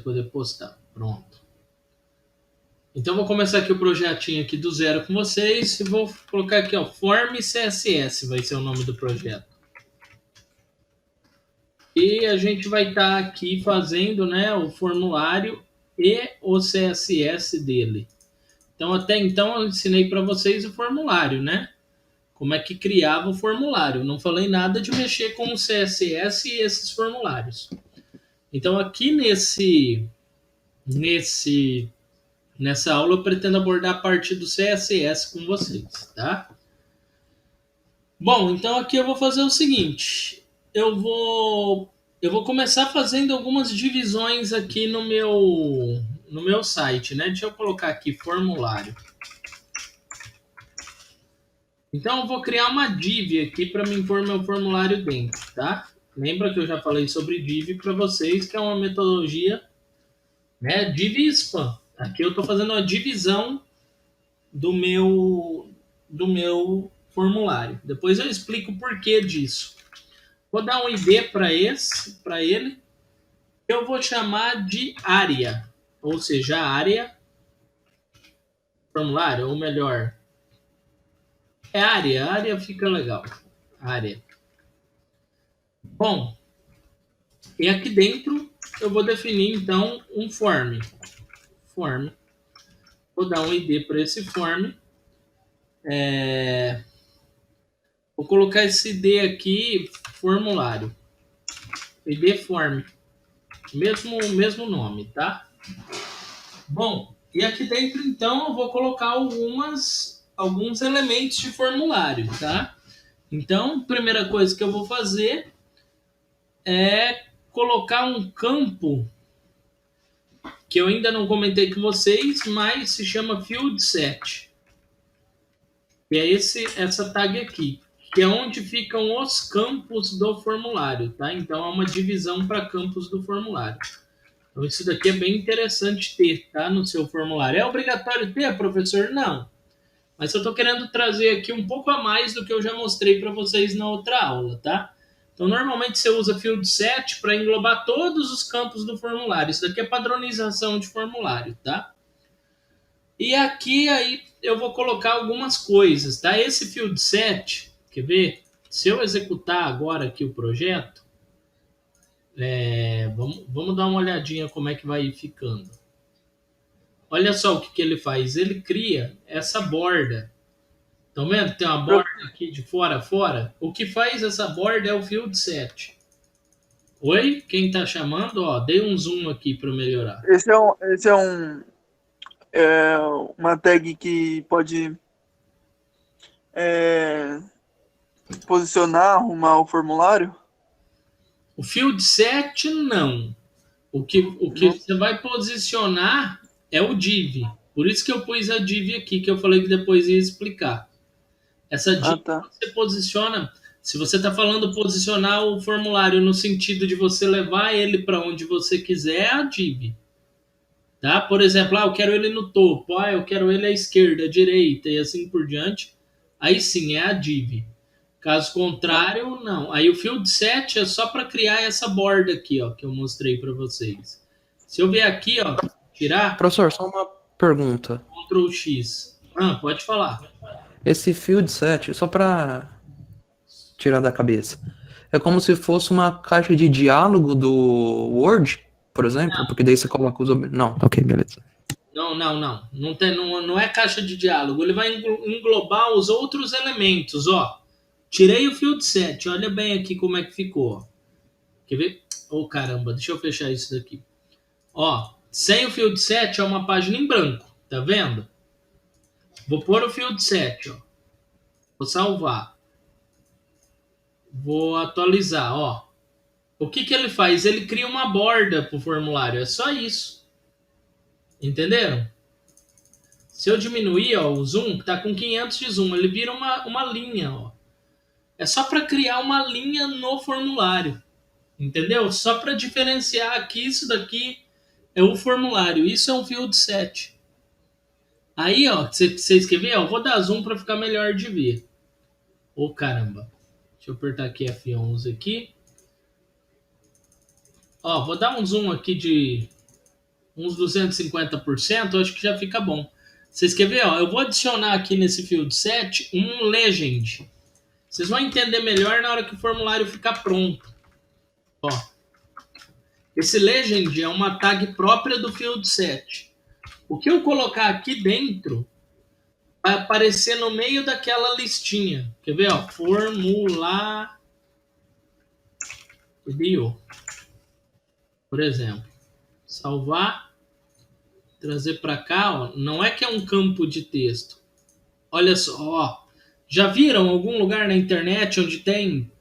poder postar. Pronto. Então, vou começar aqui o projetinho aqui do zero com vocês e vou colocar aqui, ó, Form CSS vai ser o nome do projeto. E a gente vai estar aqui fazendo, né, o formulário e o CSS dele. Então, até então, eu ensinei para vocês o formulário, né? Como é que criava o formulário. Não falei nada de mexer com o CSS e esses formulários. Então, aqui nessa aula, eu pretendo abordar a parte do CSS com vocês, tá? Bom, então aqui eu vou fazer o seguinte. Eu vou começar fazendo algumas divisões aqui no meu site, né? Deixa eu colocar aqui formulário. Então eu vou criar uma div aqui para me impor meu formulário dentro, tá? Lembra que eu já falei sobre div para vocês, que é uma metodologia, né? Div e span. Aqui eu estou fazendo a divisão do meu formulário. Depois eu explico o porquê disso. Vou dar um ID para ele. Eu vou chamar de área, ou seja, área formulário, ou melhor, área fica legal. Área. Bom, e aqui dentro eu vou definir então um form. Vou dar um ID para esse form. Vou colocar esse ID aqui, formulário. ID form. Mesmo nome, tá? Bom, e aqui dentro então eu vou colocar alguns elementos de formulário, tá? Então, primeira coisa que eu vou fazer é colocar um campo que eu ainda não comentei com vocês, mas se chama field set. E é essa tag aqui, que é onde ficam os campos do formulário, tá? Então é uma divisão para campos do formulário. Então isso daqui é bem interessante ter, tá? No seu formulário. É obrigatório ter, professor? Não. Mas eu estou querendo trazer aqui um pouco a mais do que eu já mostrei para vocês na outra aula, tá? Então, normalmente você usa field set para englobar todos os campos do formulário. Isso daqui é padronização de formulário, tá? E aqui aí eu vou colocar algumas coisas, tá? Esse field set, quer ver? Se eu executar agora aqui o projeto, vamos dar uma olhadinha como é que vai ficando. Olha só o que ele faz. Ele cria essa borda. Estão vendo? Tem uma borda aqui de fora a fora. O que faz essa borda é o field set. Oi? Quem tá chamando? Ó, dei um zoom aqui para melhorar. É uma tag que pode posicionar, arrumar o formulário? O field set, não. O que você vai posicionar é o div. Por isso que eu pus a div aqui, que eu falei que depois ia explicar. Essa div Tá. você posiciona. Se você está falando posicionar o formulário no sentido de você levar ele para onde você quiser, é a div. Tá? Por exemplo, eu quero ele no topo, eu quero ele à esquerda, à direita e assim por diante. Aí sim, é a div. Caso contrário, não. Aí o field set é só para criar essa borda aqui, ó, que eu mostrei para vocês. Se eu vier aqui, ó, tirar, Professor, só uma pergunta. Ctrl X. Pode falar. Esse field set, só para tirar da cabeça, é como se fosse uma caixa de diálogo do Word, por exemplo? Porque daí você coloca os... Não, ok, beleza. Não. Não é caixa de diálogo. Ele vai englobar os outros elementos, ó. Tirei o field set. Olha bem aqui como é que ficou. Quer ver? Caramba, deixa eu fechar isso daqui. Ó, sem o field set é uma página em branco. Tá vendo? Vou pôr o field set, ó. Vou salvar. Vou atualizar, ó. O que ele faz? Ele cria uma borda pro formulário. É só isso. Entenderam? Se eu diminuir, ó, o zoom, que tá com 500 de zoom, ele vira uma linha, ó. É só para criar uma linha no formulário. Entendeu? Só para diferenciar aqui, isso daqui é o formulário. Isso é um field set. Aí, ó, você escrever, ó, eu vou dar zoom para ficar melhor de ver. Caramba. Deixa eu apertar aqui F11 aqui. Ó, vou dar um zoom aqui uns 250%, eu acho que já fica bom. Vocês querem ver? Ó, eu vou adicionar aqui nesse field set um legend. Vocês vão entender melhor na hora que o formulário ficar pronto. Ó, esse legend é uma tag própria do field set. O que eu colocar aqui dentro vai aparecer no meio daquela listinha. Quer ver? Ó, formulário, por exemplo. Salvar, trazer para cá. Ó, não é que é um campo de texto. Olha só, ó. Já viram algum lugar na internet onde tem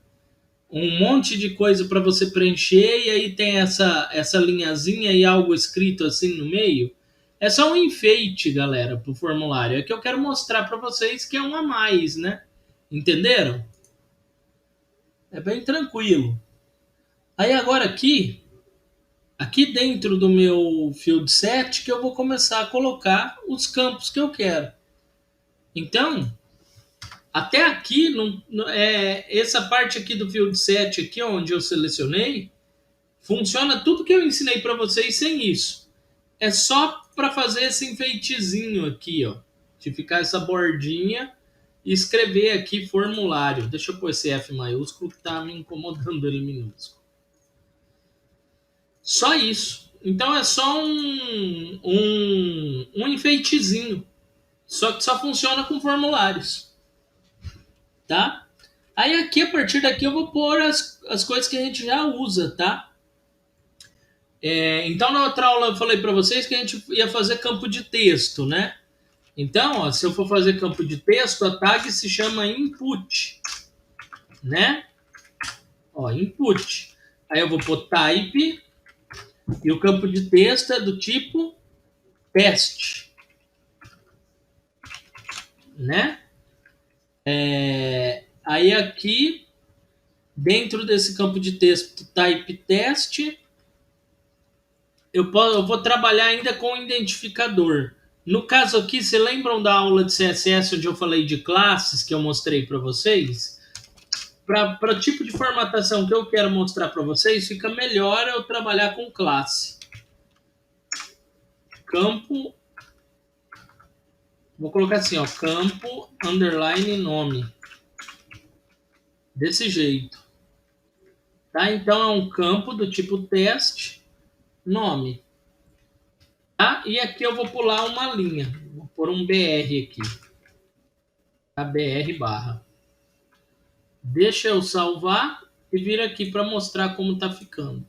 um monte de coisa para você preencher e aí tem essa linhazinha e algo escrito assim no meio? É só um enfeite, galera, pro formulário. É que eu quero mostrar para vocês que é um a mais, né? Entenderam? É bem tranquilo. Aí agora aqui dentro do meu field set, que eu vou começar a colocar os campos que eu quero. Então, até aqui, essa parte aqui do field set, aqui onde eu selecionei, funciona tudo que eu ensinei para vocês sem isso. É só para fazer esse enfeitezinho aqui, ó, de ficar essa bordinha e escrever aqui formulário. Deixa eu pôr esse F maiúsculo que tá me incomodando ele minúsculo. Só isso. Então é só um enfeitezinho. Só que só funciona com formulários. Tá? Aí aqui, a partir daqui, eu vou pôr as coisas que a gente já usa, tá? Então, na outra aula eu falei para vocês que a gente ia fazer campo de texto, né? Então, ó, se eu for fazer campo de texto, a tag se chama input, né? Ó, input. Aí eu vou pôr type e o campo de texto é do tipo teste, né? Aí aqui, dentro desse campo de texto type teste, eu vou trabalhar ainda com o identificador. No caso aqui, vocês lembram da aula de CSS onde eu falei de classes que eu mostrei para vocês? Para o tipo de formatação que eu quero mostrar para vocês, fica melhor eu trabalhar com classe. Campo, vou colocar assim, ó, campo underline nome. Desse jeito. Tá? Então é um campo do tipo teste nome. Tá? E aqui eu vou pular uma linha. Vou pôr um BR aqui. Tá? BR barra. Deixa eu salvar e vir aqui para mostrar como está ficando.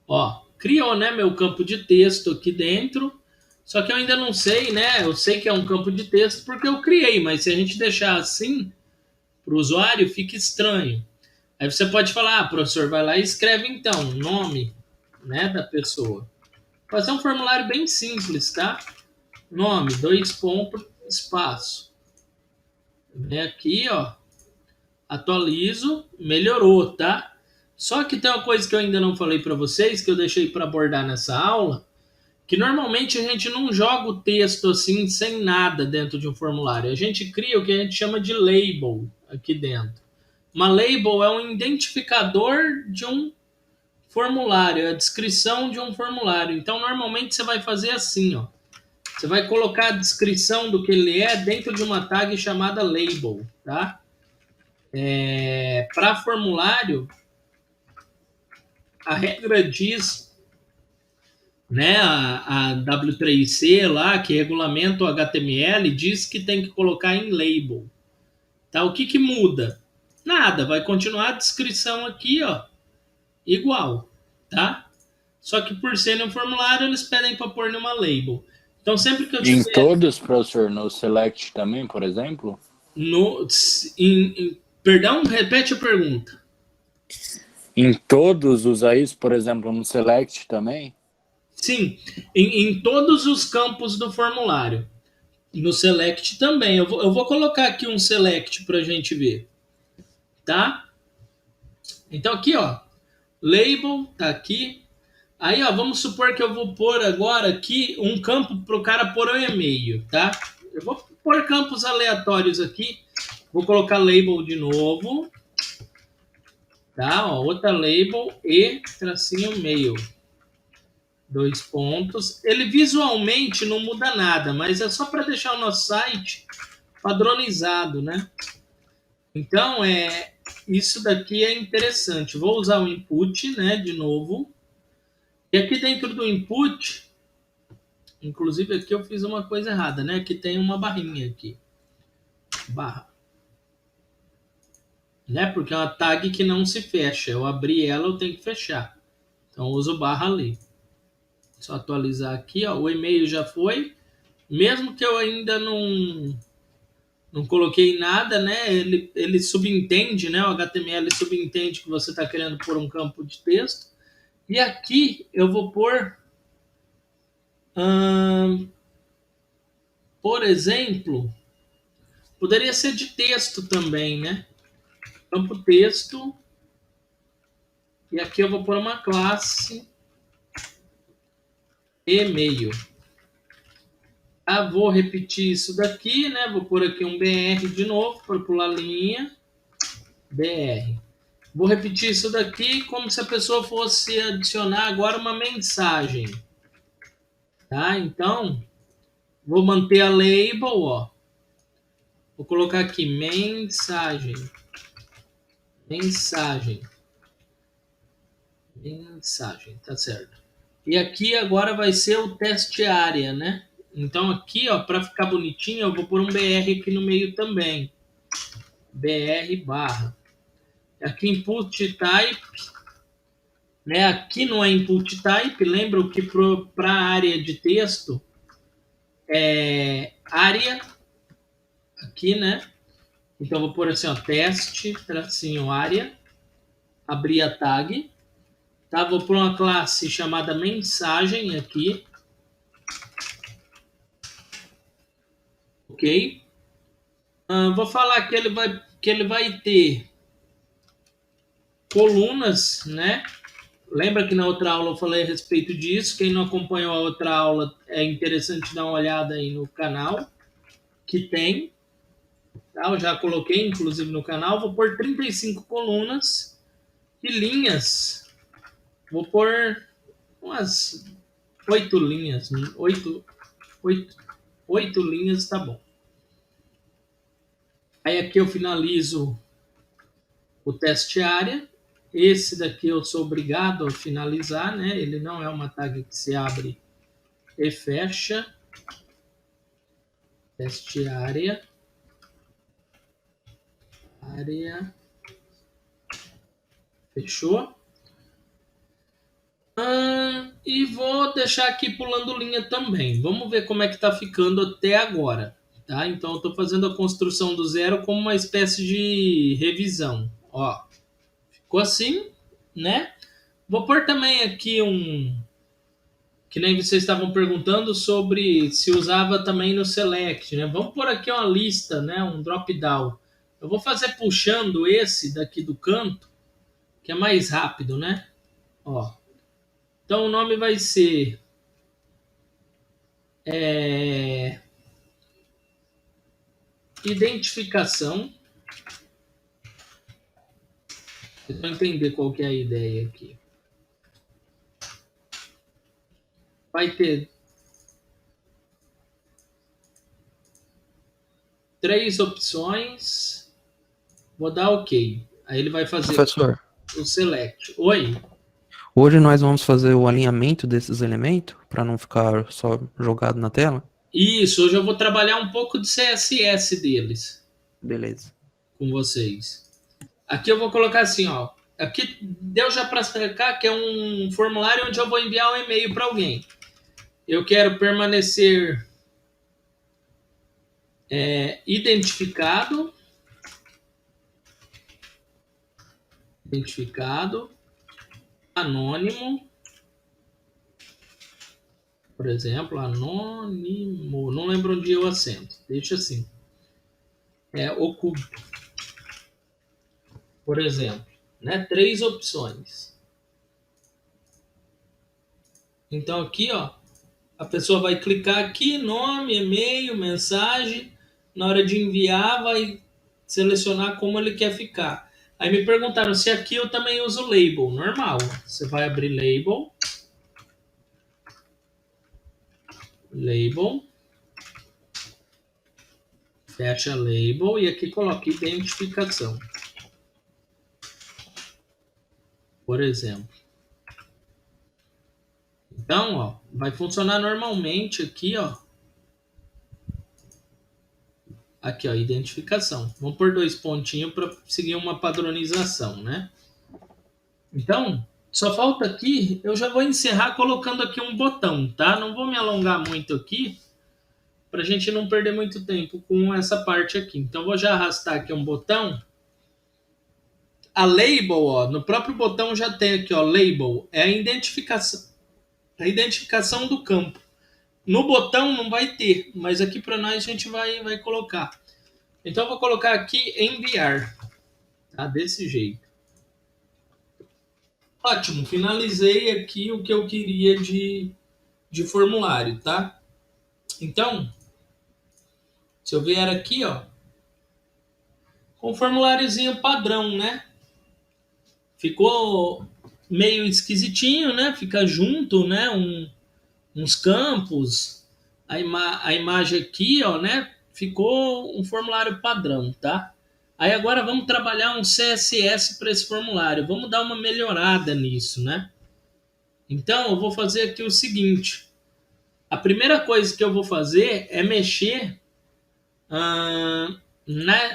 Ó, criou, né, meu campo de texto aqui dentro. Só que eu ainda não sei, né? Eu sei que é um campo de texto porque eu criei, mas se a gente deixar assim para o usuário, fica estranho. Aí você pode falar, professor, vai lá e escreve então, nome, né, da pessoa. Fazer um formulário bem simples, tá? Nome, 2 pontos, espaço. Vem aqui, ó. Atualizo, melhorou, tá? Só que tem uma coisa que eu ainda não falei para vocês, que eu deixei para abordar nessa aula, que normalmente a gente não joga o texto assim, sem nada dentro de um formulário. A gente cria o que a gente chama de label aqui dentro. Uma label é um identificador de um formulário, é a descrição de um formulário. Então, normalmente você vai fazer assim, ó. Você vai colocar a descrição do que ele é dentro de uma tag chamada label, tá? Para formulário, a regra diz, né, a W3C lá, que regulamenta o HTML, diz que tem que colocar em label. Tá? O que muda? Nada, vai continuar a descrição aqui, ó, igual, tá? Só que por ser um formulário, eles pedem para pôr numa label. Então, sempre que eu tiver... Em todos, professor, no select também, por exemplo? Perdão, repete a pergunta. Em todos usa isso, por exemplo, no select também? Sim, em todos os campos do formulário. No select também. Eu vou colocar aqui um select para a gente ver. Tá? Então aqui, ó. Label, tá aqui. Aí, ó, vamos supor que eu vou pôr agora aqui um campo para o cara pôr o e-mail, tá? Eu vou pôr campos aleatórios aqui. Vou colocar label de novo. Tá? Ó, outra label e tracinho mail. 2 pontos. Ele visualmente não muda nada, mas é só para deixar o nosso site padronizado, né? Então, isso daqui é interessante. Vou usar o input, né, de novo. E aqui dentro do input, inclusive aqui eu fiz uma coisa errada, né? Aqui tem uma barrinha aqui. Barra. Né? Porque é uma tag que não se fecha. Eu abri ela, eu tenho que fechar. Então, eu uso barra ali. Só atualizar aqui, ó. O e-mail já foi. Mesmo que eu ainda não coloquei nada, né? Ele subentende, né? O HTML subentende que você está querendo pôr um campo de texto. E aqui eu vou pôr, por exemplo, poderia ser de texto também, né? Campo texto. E aqui eu vou pôr uma classe e-mail. Vou repetir isso daqui, né? Vou pôr aqui um BR de novo para pular linha. BR. Vou repetir isso daqui como se a pessoa fosse adicionar agora uma mensagem. Tá? Então, vou manter a label, ó. Vou colocar aqui mensagem. Mensagem. Mensagem, tá certo. E aqui agora vai ser o teste área, né? Então aqui, ó, para ficar bonitinho, eu vou pôr um BR aqui no meio também. BR barra. Aqui input type, né? Aqui não é input type, lembra que para a área de texto é área aqui, né? Então vou pôr assim, ó, teste, tracinho área, abrir a tag, tá? Vou pôr uma classe chamada mensagem aqui. OK? Vou falar que ele vai ter colunas, né? Lembra que na outra aula eu falei a respeito disso. Quem não acompanhou a outra aula, é interessante dar uma olhada aí no canal, que tem. Tá? Eu já coloquei, inclusive, no canal. Vou pôr 35 colunas e linhas. Vou pôr umas 8 linhas. 8 linhas, tá bom. Aí aqui eu finalizo o teste área. Esse daqui eu sou obrigado a finalizar, né? Ele não é uma tag que se abre e fecha. Teste área. Área. Fechou? E vou deixar aqui pulando linha também. Vamos ver como é que tá ficando até agora. Tá? Então eu estou fazendo a construção do zero como uma espécie de revisão. Ó, ficou assim, né? Vou pôr também aqui que nem vocês estavam perguntando sobre se usava também no select, né? Vamos pôr aqui uma lista, né? Um drop down. Eu vou fazer puxando esse daqui do canto, que é mais rápido, né? Ó. Então o nome vai ser identificação. Vocês vão entender qual que é a ideia aqui. Vai ter 3 opções. Vou dar OK. Aí ele vai fazer Professor, o select. Oi. hoje nós vamos fazer o alinhamento desses elementos para não ficar só jogado na tela? Isso, hoje eu vou trabalhar um pouco de CSS deles Beleza. com vocês. Aqui eu vou colocar assim, ó. Aqui deu já para explicar que é um formulário onde eu vou enviar um e-mail para alguém. Eu quero permanecer identificado, anônimo, por exemplo, anônimo, não lembro onde eu acento, deixa assim, oculto, por exemplo, né? 3 opções. Então aqui, ó, a pessoa vai clicar aqui, nome, e-mail, mensagem, na hora de enviar vai selecionar como ele quer ficar. Aí me perguntaram se aqui eu também uso label. Normal. Você vai abrir label. label, fecha label e aqui coloca identificação, por exemplo. Então, ó, vai funcionar normalmente aqui, ó. Aqui, ó, identificação. Vamos pôr 2 pontinhos para seguir uma padronização, né? Então, só falta aqui, eu já vou encerrar colocando aqui um botão, tá? Não vou me alongar muito aqui, para a gente não perder muito tempo com essa parte aqui. Então, vou já arrastar aqui um botão. A label, ó, no próprio botão já tem aqui, ó, label, é a identificação do campo. No botão não vai ter, mas aqui para nós a gente vai colocar. Então, eu vou colocar aqui enviar, tá? Desse jeito. Ótimo, finalizei aqui o que eu queria de formulário, tá? Então, se eu vier aqui, ó, com o formuláriozinho padrão, né? Ficou meio esquisitinho, né? Fica junto, né? Uns campos. A imagem aqui, ó, né? Ficou um formulário padrão, tá? Aí agora vamos trabalhar um CSS para esse formulário. Vamos dar uma melhorada nisso, né? Então, eu vou fazer aqui o seguinte. A primeira coisa que eu vou fazer é mexer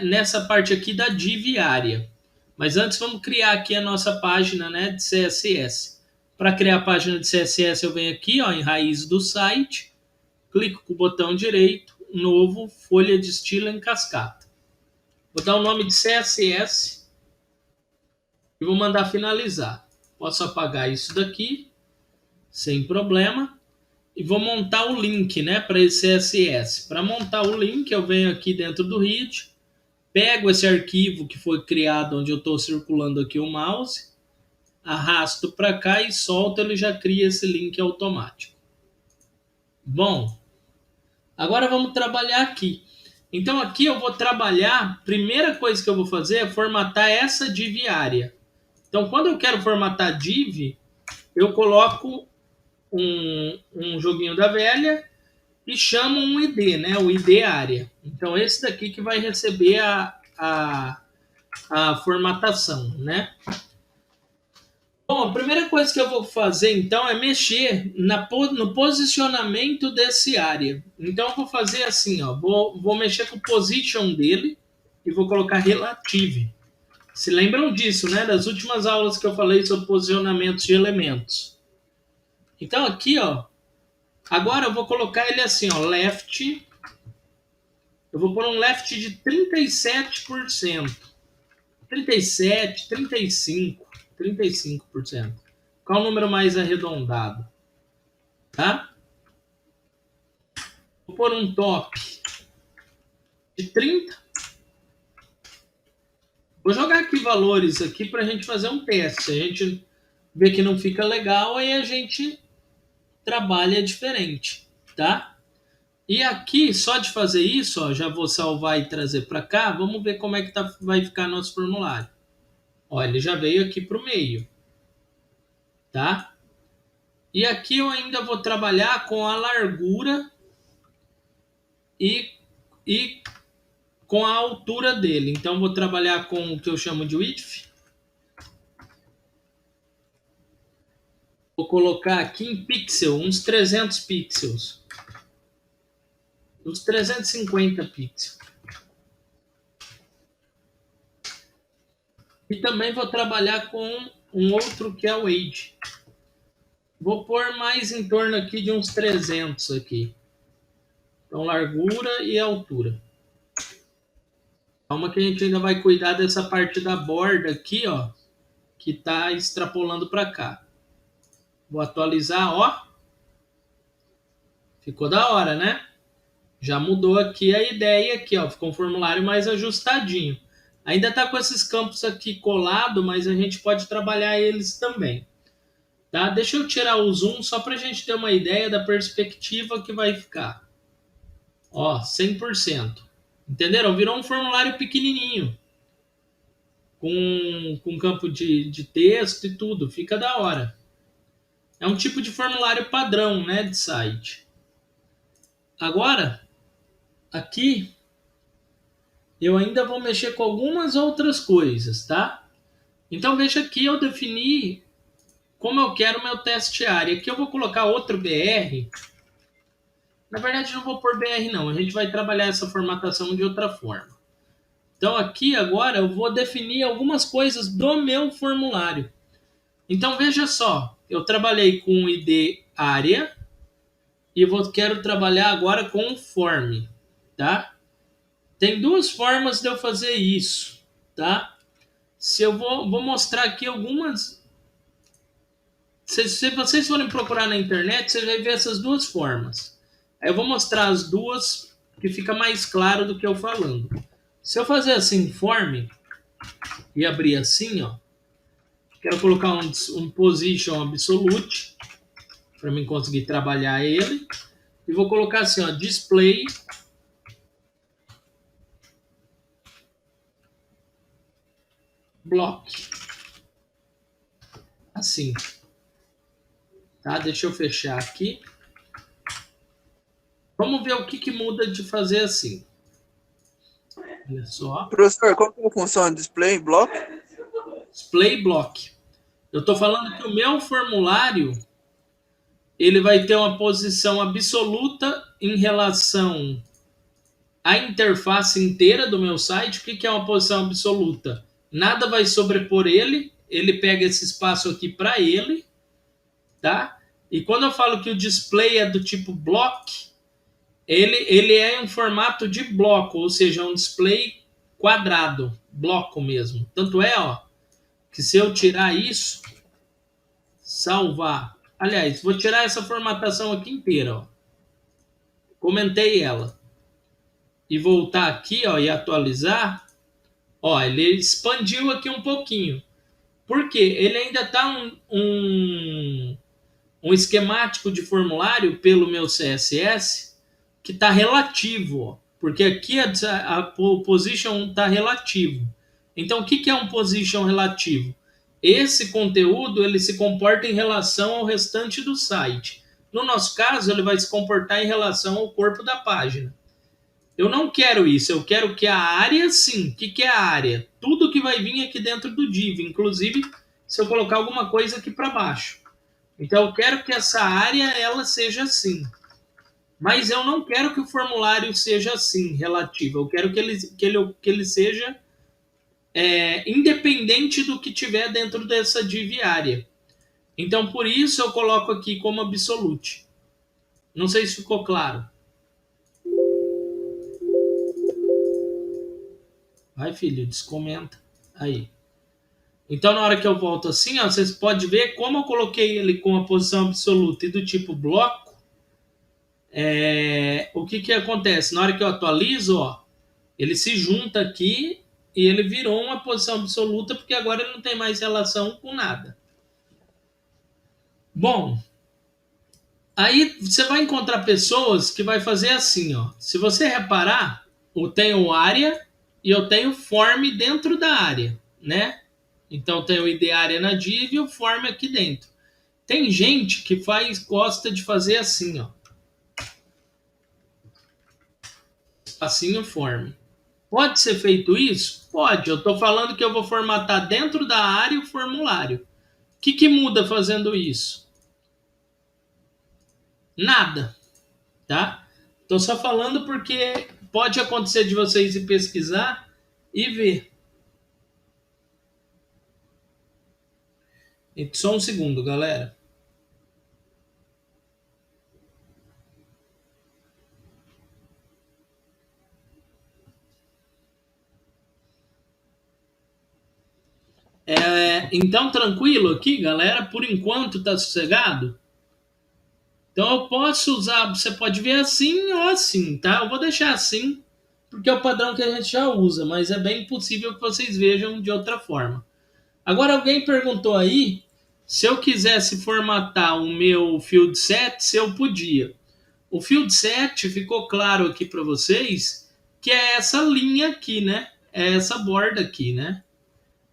nessa parte aqui da div área. Mas antes vamos criar aqui a nossa página, né, de CSS. Para criar a página de CSS eu venho aqui, ó, em raiz do site, clico com o botão direito, novo, folha de estilo em cascata. Vou dar o nome de CSS e vou mandar finalizar. Posso apagar isso daqui, sem problema. E vou montar o link, né, para esse CSS. Para montar o link, eu venho aqui dentro do read, pego esse arquivo que foi criado onde eu estou circulando aqui o mouse, arrasto para cá e solto, ele já cria esse link automático. Bom, agora vamos trabalhar aqui. Então aqui eu vou trabalhar, primeira coisa que eu vou fazer é formatar essa div área. Então quando eu quero formatar div, eu coloco um joguinho da velha e chamo um ID, né? O ID área. Então esse daqui que vai receber a formatação, né? Bom, a primeira coisa que eu vou fazer então é mexer no posicionamento desse área. Então eu vou fazer assim, ó, vou mexer com o position dele e vou colocar relative. Se lembram disso, né? Das últimas aulas que eu falei sobre posicionamentos de elementos. Então aqui, ó, agora eu vou colocar ele assim, ó, left. Eu vou pôr um left de 37%. 37, 35, 35%. Qual o número mais arredondado? Tá? Vou pôr um top de 30. Vou jogar aqui valores aqui para a gente fazer um teste. Se a gente ver que não fica legal, aí a gente trabalha diferente, tá? E aqui, só de fazer isso, ó, já vou salvar e trazer para cá. Vamos ver como é que vai ficar nosso formulário. Ó, ele já veio aqui para o meio, tá? E aqui eu ainda vou trabalhar com a largura e com a altura dele. Então, vou trabalhar com o que eu chamo de width. Vou colocar aqui em pixel, uns 300 pixels. Uns 350 pixels. E também vou trabalhar com um outro que é o age. Vou pôr mais em torno aqui de uns 300 aqui. Então, largura e altura. Calma que a gente ainda vai cuidar dessa parte da borda aqui, ó, que tá extrapolando para cá. Vou atualizar, ó. Ficou da hora, né? Já mudou aqui a ideia aqui, ó. Ficou um formulário mais ajustadinho. Ainda tá com esses campos aqui colado, mas a gente pode trabalhar eles também. Tá? Deixa eu tirar o zoom só para a gente ter uma ideia da perspectiva que vai ficar. Ó, 100%. Entenderam? Virou um formulário pequenininho. Com campo de texto e tudo. Fica da hora. É um tipo de formulário padrão, né, de site. Agora, aqui, eu ainda vou mexer com algumas outras coisas, tá? Então, veja aqui, eu defini como eu quero meu teste área. Aqui eu vou colocar outro BR. Na verdade, não vou pôr BR, não. A gente vai trabalhar essa formatação de outra forma. Então, aqui agora eu vou definir algumas coisas do meu formulário. Então, veja só. Eu trabalhei com ID área e quero trabalhar agora com form, tá? Tem duas formas de eu fazer isso, tá? Se eu vou mostrar aqui algumas. Se vocês forem procurar na internet, vocês vão ver essas duas formas. Aí eu vou mostrar as duas que fica mais claro do que eu falando. Se eu fazer assim, form, e abrir assim, ó, quero colocar um position absolute, para mim conseguir trabalhar ele, e vou colocar assim, ó, display block. Assim. Tá? Deixa eu fechar aqui. Vamos ver o que muda de fazer assim. Olha só. Professor, qual que é a função? Display block? Display block. Eu estou falando que o meu formulário ele vai ter uma posição absoluta em relação à interface inteira do meu site. O que é uma posição absoluta? Nada vai sobrepor ele. Ele pega esse espaço aqui para ele, tá? E quando eu falo que o display é do tipo block, ele é em formato de bloco, ou seja, um display quadrado, bloco mesmo. Tanto é, ó, que se eu tirar isso, salvar. Aliás, vou tirar essa formatação aqui inteira, ó. Comentei ela. E voltar aqui, ó, e atualizar. Ó, ele expandiu aqui um pouquinho. Por quê? Ele ainda está um esquemático de formulário pelo meu CSS que está relativo, ó, porque aqui a position está relativo. Então, o que é um position relativo? Esse conteúdo ele se comporta em relação ao restante do site. No nosso caso, ele vai se comportar em relação ao corpo da página. Eu não quero isso, eu quero que a área, sim. O que é a área? Tudo que vai vir aqui dentro do div, inclusive se eu colocar alguma coisa aqui para baixo. Então, eu quero que essa área ela seja assim. Mas eu não quero que o formulário seja assim, relativo. Eu quero que ele seja independente do que tiver dentro dessa div área. Então, por isso eu coloco aqui como absolute. Não sei se ficou claro. Vai, filho, descomenta. Aí. Então, na hora que eu volto assim, ó, vocês podem ver como eu coloquei ele com a posição absoluta e do tipo bloco. O que acontece? Na hora que eu atualizo, ó, ele se junta aqui e ele virou uma posição absoluta porque agora ele não tem mais relação com nada. Bom, aí você vai encontrar pessoas que vai fazer assim, ó. Se você reparar, eu tenho área e eu tenho form dentro da área, né? Então tem o ID área na div e o form aqui dentro. Tem gente que gosta de fazer assim, ó. Assim o form. Pode ser feito isso? Pode. Eu estou falando que eu vou formatar dentro da área o formulário. O que muda fazendo isso? Nada. Tá? Estou só falando porque pode acontecer de vocês ir pesquisar e ver. Só um segundo, galera. Então, tranquilo aqui, galera? Por enquanto, tá sossegado? Então, eu posso usar... Você pode ver assim ou assim, tá? Eu vou deixar assim, porque é o padrão que a gente já usa, mas é bem possível que vocês vejam de outra forma. Agora, alguém perguntou aí se eu quisesse formatar o meu field set, se eu podia. O field set ficou claro aqui para vocês que é essa linha aqui, né? É essa borda aqui, né?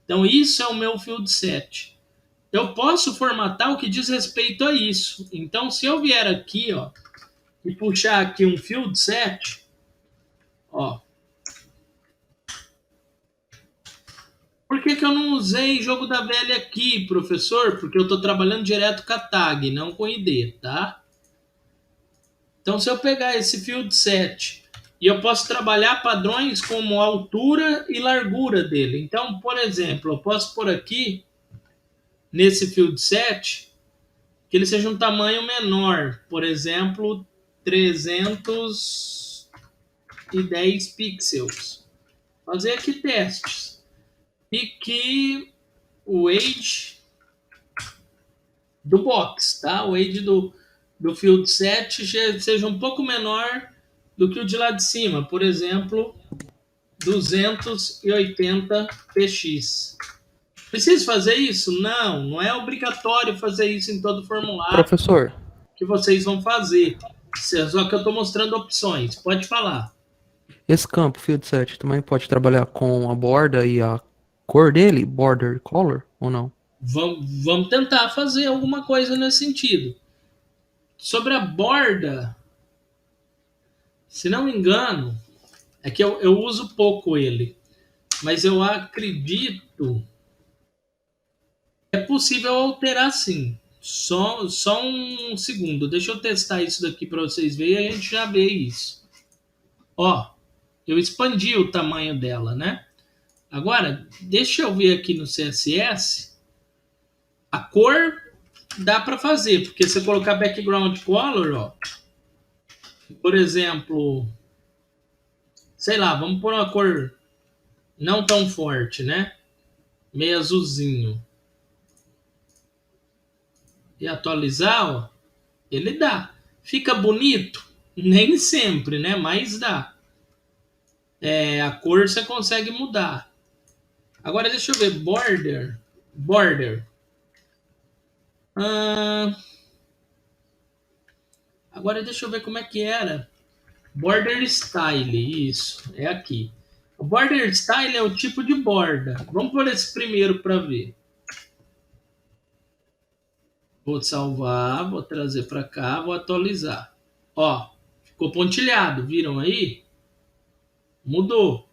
Então, isso é o meu field set. Eu posso formatar o que diz respeito a isso. Então, se eu vier aqui, ó, e puxar aqui um field set, ó. Por que eu não usei jogo da velha aqui, professor? Porque eu estou trabalhando direto com a tag, não com ID, tá? Então, se eu pegar esse field set e eu posso trabalhar padrões como altura e largura dele. Então, por exemplo, eu posso pôr aqui, nesse field set, que ele seja um tamanho menor. Por exemplo, 310 pixels. Fazer aqui testes. E que o age do box, tá? O age do field set seja um pouco menor do que o de lá de cima. Por exemplo, 280 px. Preciso fazer isso? Não, não é obrigatório fazer isso em todo formulário Professor, que vocês vão fazer. Só que eu estou mostrando opções. Pode falar. esse campo field set também pode trabalhar com a borda e a cor dele, border color, ou não? Vamos tentar fazer alguma coisa nesse sentido. Sobre a borda, se não me engano, é que eu uso pouco ele, mas eu acredito que é possível alterar sim. Só um segundo, deixa eu testar isso daqui para vocês verem e a gente já vê isso. Ó, eu expandi o tamanho dela, né? Agora, deixa eu ver aqui no CSS. A cor dá para fazer, porque se eu colocar background color, ó, por exemplo, sei lá, vamos pôr uma cor não tão forte, né? Meio azulzinho. E atualizar, ó, ele dá. Fica bonito? Nem sempre, né? Mas dá. A cor você consegue mudar. Agora deixa eu ver. Border. Agora deixa eu ver como é que era. Border Style, isso. É aqui. O Border Style é o tipo de borda. Vamos por esse primeiro para ver. Vou salvar, vou trazer para cá, vou atualizar. Ó, ficou pontilhado, viram aí? Mudou.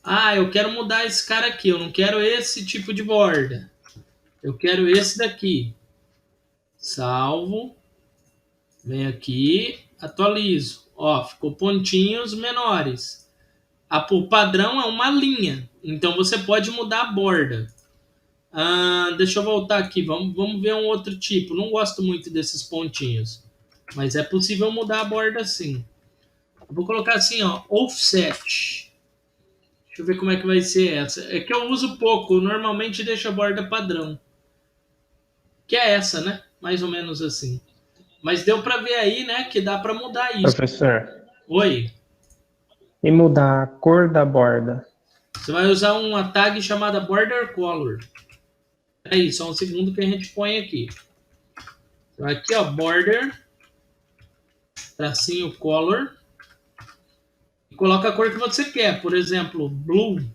Ah, eu quero mudar esse cara aqui, eu não quero esse tipo de borda. Eu quero esse daqui. Salvo. Vem aqui, atualizo. Ó, ficou pontinhos menores. O padrão é uma linha, então você pode mudar a borda. Deixa eu voltar aqui, vamos ver um outro tipo. Não gosto muito desses pontinhos, mas é possível mudar a borda sim. Eu vou colocar assim, ó, offset. Deixa eu ver como é que vai ser essa. É que eu uso pouco, normalmente deixo a borda padrão. Que é essa, né? Mais ou menos assim. Mas deu para ver aí, né, que dá para mudar isso. Professor, Oi. e mudar a cor da borda? Você vai usar uma tag chamada border color. É isso, só um segundo que a gente põe aqui. Então, aqui, ó, border, tracinho color, e coloca a cor que você quer. Por exemplo, blue,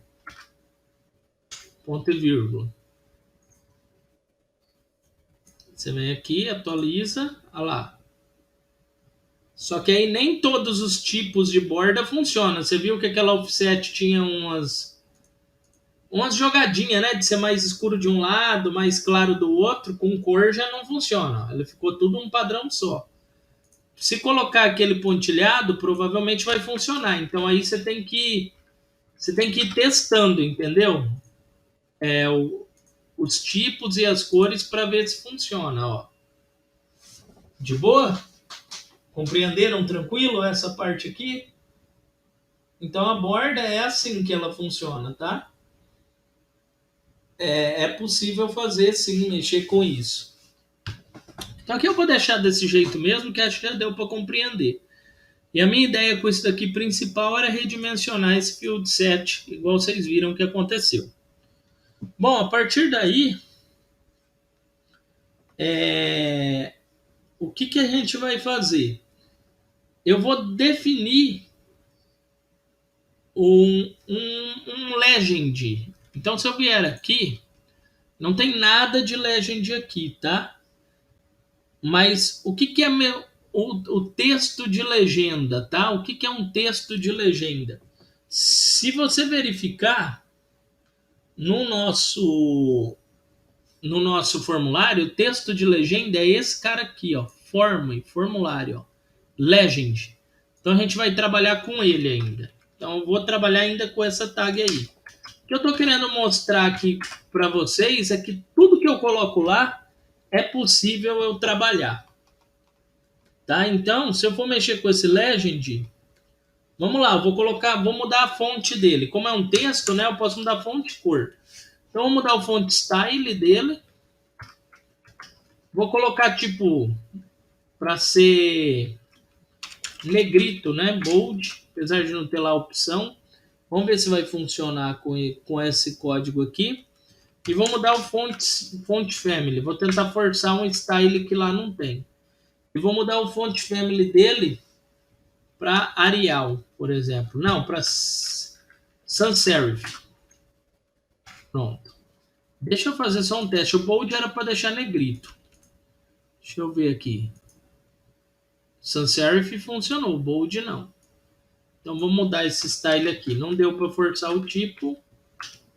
ponto e vírgula. Você vem aqui, atualiza, olha lá. Só que aí nem todos os tipos de borda funcionam. Você viu que aquela offset tinha umas jogadinhas, né? De ser mais escuro de um lado, mais claro do outro. Com cor já não funciona. Ele ficou tudo um padrão só. Se colocar aquele pontilhado, provavelmente vai funcionar. Então aí você tem que ir testando, entendeu? Os tipos e as cores para ver se funciona, ó. De boa? Compreenderam tranquilo essa parte aqui? Então a borda é assim que ela funciona, tá? É possível fazer sim, mexer com isso. Então aqui eu vou deixar desse jeito mesmo, que acho que já deu para compreender. E a minha ideia com isso daqui principal era redimensionar esse field set, igual vocês viram que aconteceu. Bom, a partir daí, o que a gente vai fazer? Eu vou definir um legend. Então, se eu vier aqui, não tem nada de legend aqui, tá? Mas o que é o texto de legenda, tá? O que, que é um texto de legenda? Se você verificar no nosso formulário, o texto de legenda é esse cara aqui, ó, formulário, ó, legend. Então a gente vai trabalhar com ele ainda. Então eu vou trabalhar ainda com essa tag aí. O que eu estou querendo mostrar aqui para vocês é que tudo que eu coloco lá é possível eu trabalhar. Tá? Então, se eu for mexer com esse legend, vamos lá, vou mudar a fonte dele. Como é um texto, né, eu posso mudar a fonte e cor. Então, vou mudar o font style dele. Vou colocar, tipo, para ser negrito, né, bold, apesar de não ter lá a opção. Vamos ver se vai funcionar com esse código aqui. E vou mudar o font family. Vou tentar forçar um style que lá não tem. E vou mudar o font family dele para Arial, por exemplo. Não, para sans serif. Pronto. Deixa eu fazer só um teste. O bold era para deixar negrito. Deixa eu ver aqui. Sans serif funcionou, o bold não. Então vou mudar esse style aqui. Não deu para forçar o tipo.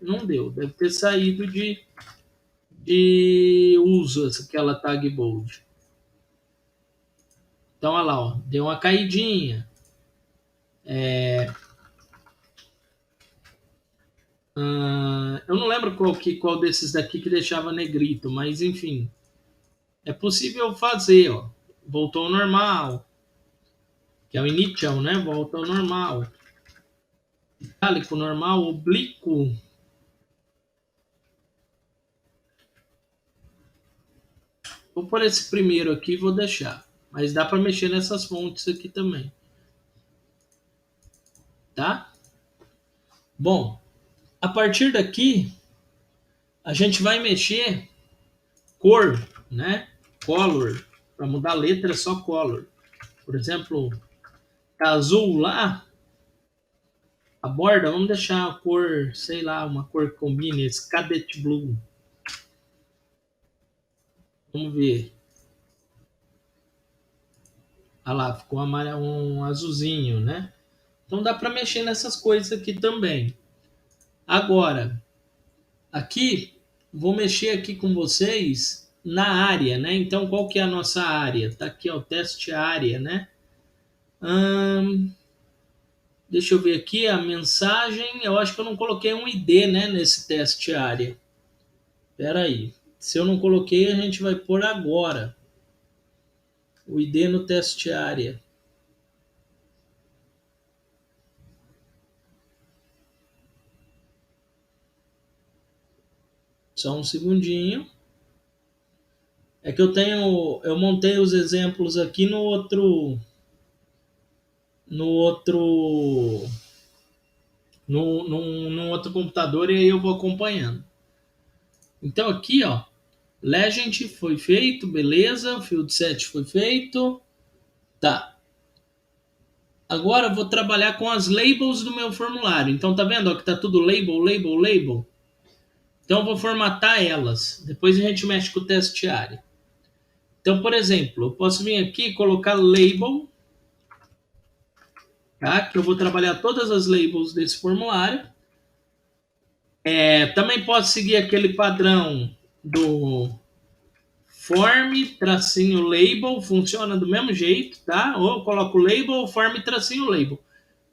Não deu. Deve ter saído de uso aquela tag bold. Então olha lá, ó, deu uma caidinha. Eu não lembro qual desses daqui que deixava negrito, mas enfim. É possível fazer, ó. Voltou ao normal. Que é o initial, né? Volta ao normal. Itálico, normal, oblíquo. Vou por esse primeiro aqui e vou deixar. Mas dá para mexer nessas fontes aqui também. Tá? Bom, a partir daqui, a gente vai mexer cor, né? Color. Para mudar a letra é só color. Por exemplo, tá azul lá, a borda, vamos deixar a cor, sei lá, uma cor que combine, esse Cadet Blue. Vamos ver. Ah lá, ficou um azulzinho, né? Então dá para mexer nessas coisas aqui também. Agora, aqui, vou mexer aqui com vocês na área, né? Então, qual que é a nossa área? Tá aqui, ó, o teste área, né? Deixa eu ver aqui a mensagem. Eu acho que eu não coloquei um ID, né, nesse teste área. Espera aí. Se eu não coloquei, a gente vai pôr agora. O ID no teste área. Só um segundinho. É que eu montei os exemplos aqui no outro num outro computador e aí eu vou acompanhando. Então aqui, ó, Legend foi feito, beleza, Field Set foi feito, tá. Agora eu vou trabalhar com as labels do meu formulário. Então tá vendo, ó, que tá tudo label, label, label. Então eu vou formatar elas. Depois a gente mexe com o teste área. Então, por exemplo, eu posso vir aqui e colocar label, tá? Que eu vou trabalhar todas as labels desse formulário. Também posso seguir aquele padrão do form, tracinho label, funciona do mesmo jeito, tá? Ou eu coloco label, form, tracinho label.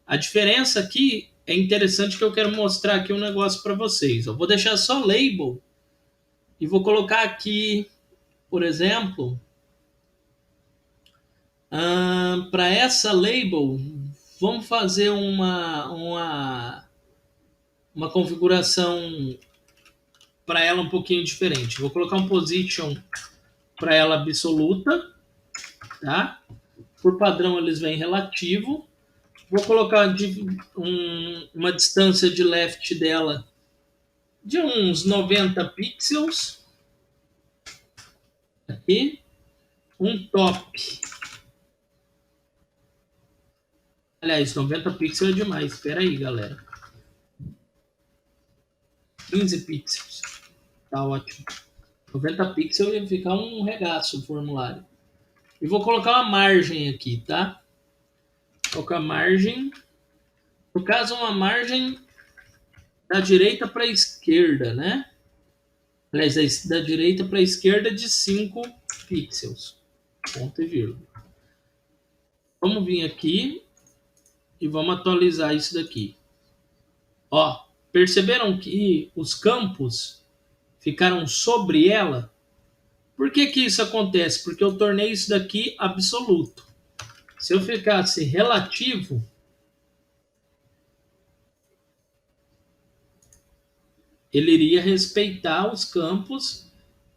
A diferença aqui é interessante que eu quero mostrar aqui um negócio para vocês. Eu vou deixar só label e vou colocar aqui, por exemplo, para essa label, vamos fazer uma configuração para ela um pouquinho diferente. Vou colocar um position para ela absoluta, tá? Por padrão eles vêm relativo. Vou colocar uma distância de left dela de uns 90 pixels. Aqui. Um top. Aliás, 90 pixels é demais. Espera aí, galera. 15 pixels. Tá ótimo. 90 pixels ia ficar um regaço o formulário. E vou colocar uma margem aqui, tá? Vou colocar margem. No caso, uma margem da direita para a esquerda, né? Aliás, da direita para a esquerda de 5 pixels. Ponto e vírgula. Vamos vir aqui e vamos atualizar isso daqui. Ó, perceberam que os campos ficaram sobre ela? Por que que isso acontece? Porque eu tornei isso daqui absoluto. Se eu ficasse relativo, ele iria respeitar os campos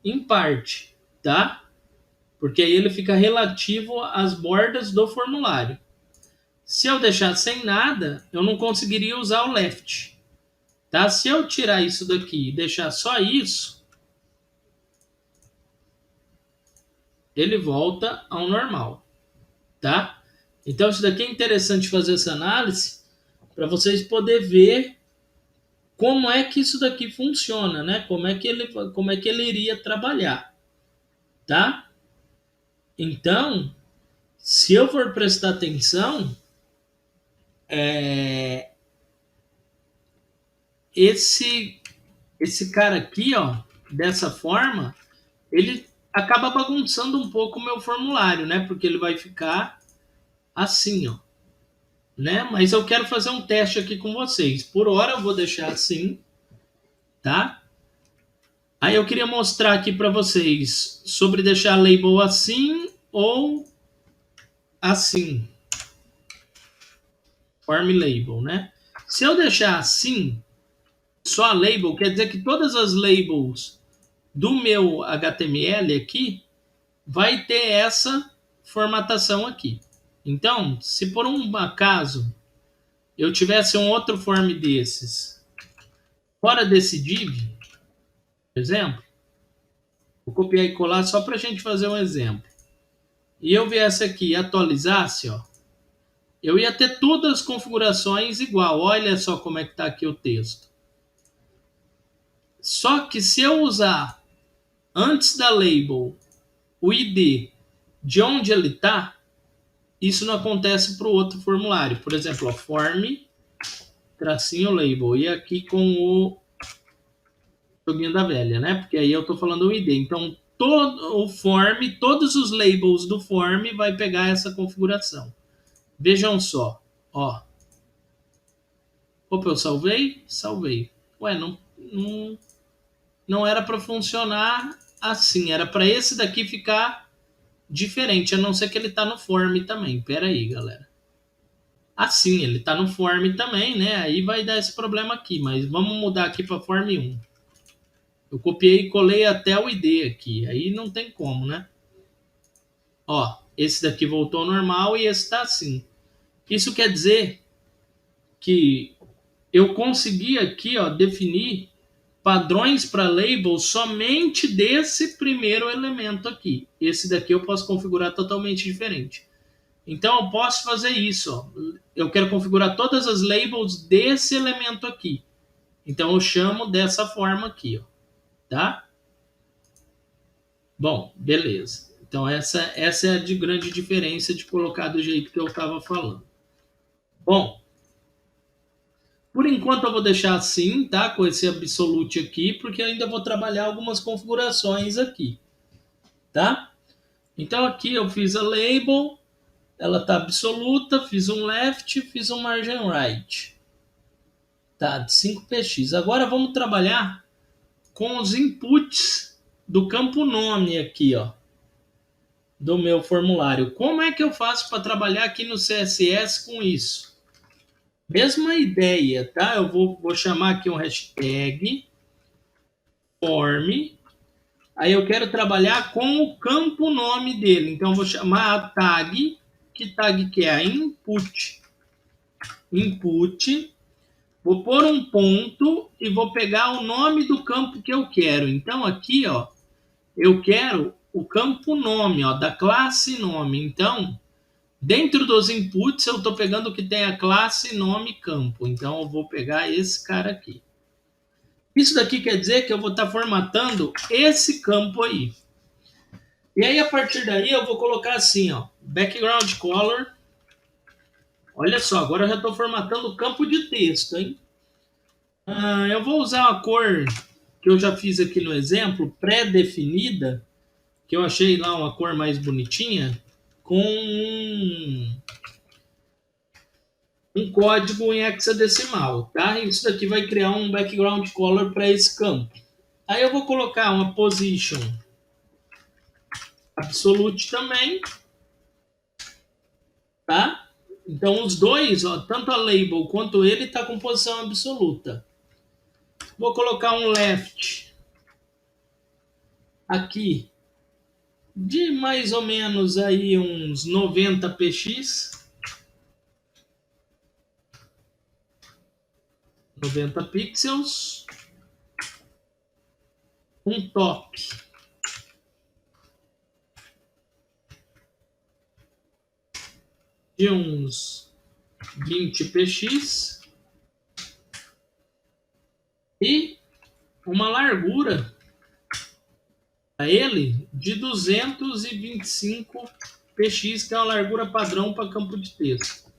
em parte, tá? Porque aí ele fica relativo às bordas do formulário. Se eu deixar sem nada, eu não conseguiria usar o left, tá? Se eu tirar isso daqui e deixar só isso, ele volta ao normal, tá? Então isso daqui é interessante fazer essa análise para vocês poderem ver como é que isso daqui funciona, né? Como é que ele iria trabalhar, tá? Então, se eu for prestar atenção, esse cara aqui, ó, dessa forma, ele acaba bagunçando um pouco o meu formulário, né? Porque ele vai ficar assim, ó, né? Mas eu quero fazer um teste aqui com vocês. Por hora eu vou deixar assim, tá? Aí eu queria mostrar aqui para vocês sobre deixar label assim ou assim. Form label, né? Se eu deixar assim, só a label, quer dizer que todas as labels do meu HTML aqui vai ter essa formatação aqui. Então, se por um acaso eu tivesse um outro form desses fora desse div, por exemplo, vou copiar e colar só para a gente fazer um exemplo. E eu viesse aqui e atualizasse, ó, eu ia ter todas as configurações igual. Olha só como é que está aqui o texto. Só que se eu usar antes da label o ID de onde ele está, isso não acontece para o outro formulário. Por exemplo, ó, form, tracinho label. E aqui com o joguinho da velha, né? Porque aí eu estou falando o ID. Então, todo o form, todos os labels do form vai pegar essa configuração. Vejam só, ó. Opa, eu salvei? Salvei. Ué, não era para funcionar assim. Era para esse daqui ficar diferente, a não ser que ele tá no form também. Pera aí, galera. Assim, ele tá no form também, né? Aí vai dar esse problema aqui, mas vamos mudar aqui para form 1. Eu copiei e colei até o ID aqui. Aí não tem como, né? Ó, esse daqui voltou ao normal e esse tá assim. Isso quer dizer que eu consegui aqui, ó, definir padrões para label somente desse primeiro elemento aqui. Esse daqui eu posso configurar totalmente diferente. Então eu posso fazer isso, ó. Eu quero configurar todas as labels desse elemento aqui. Então eu chamo dessa forma aqui, ó, tá? Bom, beleza. Então essa é a de grande diferença de colocar do jeito que eu estava falando. Bom, por enquanto eu vou deixar assim, tá? Com esse absolute aqui, porque eu ainda vou trabalhar algumas configurações aqui, tá? Então aqui eu fiz a label, ela tá absoluta, fiz um left, fiz um margin right. Tá, de 5px. Agora vamos trabalhar com os inputs do campo nome aqui, ó, do meu formulário. Como é que eu faço para trabalhar aqui no CSS com isso? Mesma ideia, tá? Eu vou chamar aqui um hashtag form. Aí eu quero trabalhar com o campo nome dele. Então eu vou chamar a tag. Que tag que é? A input. Input. Vou pôr um ponto e vou pegar o nome do campo que eu quero. Então aqui, ó, eu quero o campo nome, ó, da classe nome. Então, dentro dos inputs, eu estou pegando o que tem a classe nome campo. Então, eu vou pegar esse cara aqui. Isso daqui quer dizer que eu vou estar formatando esse campo aí. E aí, a partir daí, eu vou colocar assim, ó, background color. Olha só, agora eu já estou formatando o campo de texto, hein? Eu vou usar uma cor que eu já fiz aqui no exemplo, pré-definida, que eu achei lá uma cor mais bonitinha, com um código em hexadecimal, tá? Isso daqui vai criar um background color para esse campo. Aí eu vou colocar uma position absolute também, tá? Então os dois, ó, tanto a label quanto ele tá com posição absoluta. Vou colocar um left aqui de mais ou menos aí uns 90 px, 90 pixels, um top de uns 20 px e uma largura para ele de 225 px, que é uma largura padrão para campo de texto.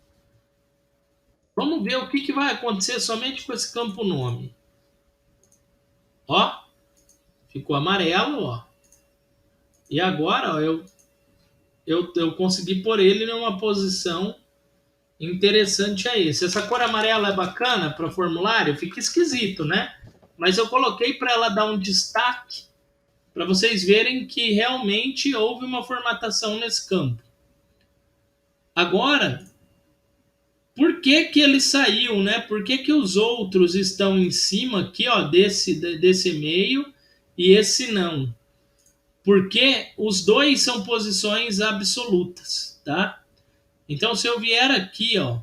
Vamos ver o que vai acontecer somente com esse campo nome. Ó, ficou amarelo, ó. E agora, ó, eu consegui pôr ele numa posição interessante aí. Se essa cor amarela é bacana para formulário, fica esquisito, né? Mas eu coloquei para ela dar um destaque, para vocês verem que realmente houve uma formatação nesse campo. Agora, por que que ele saiu, né? Por que que os outros estão em cima aqui, ó, desse e-mail e esse não? Porque os dois são posições absolutas, tá? Então, se eu vier aqui, ó,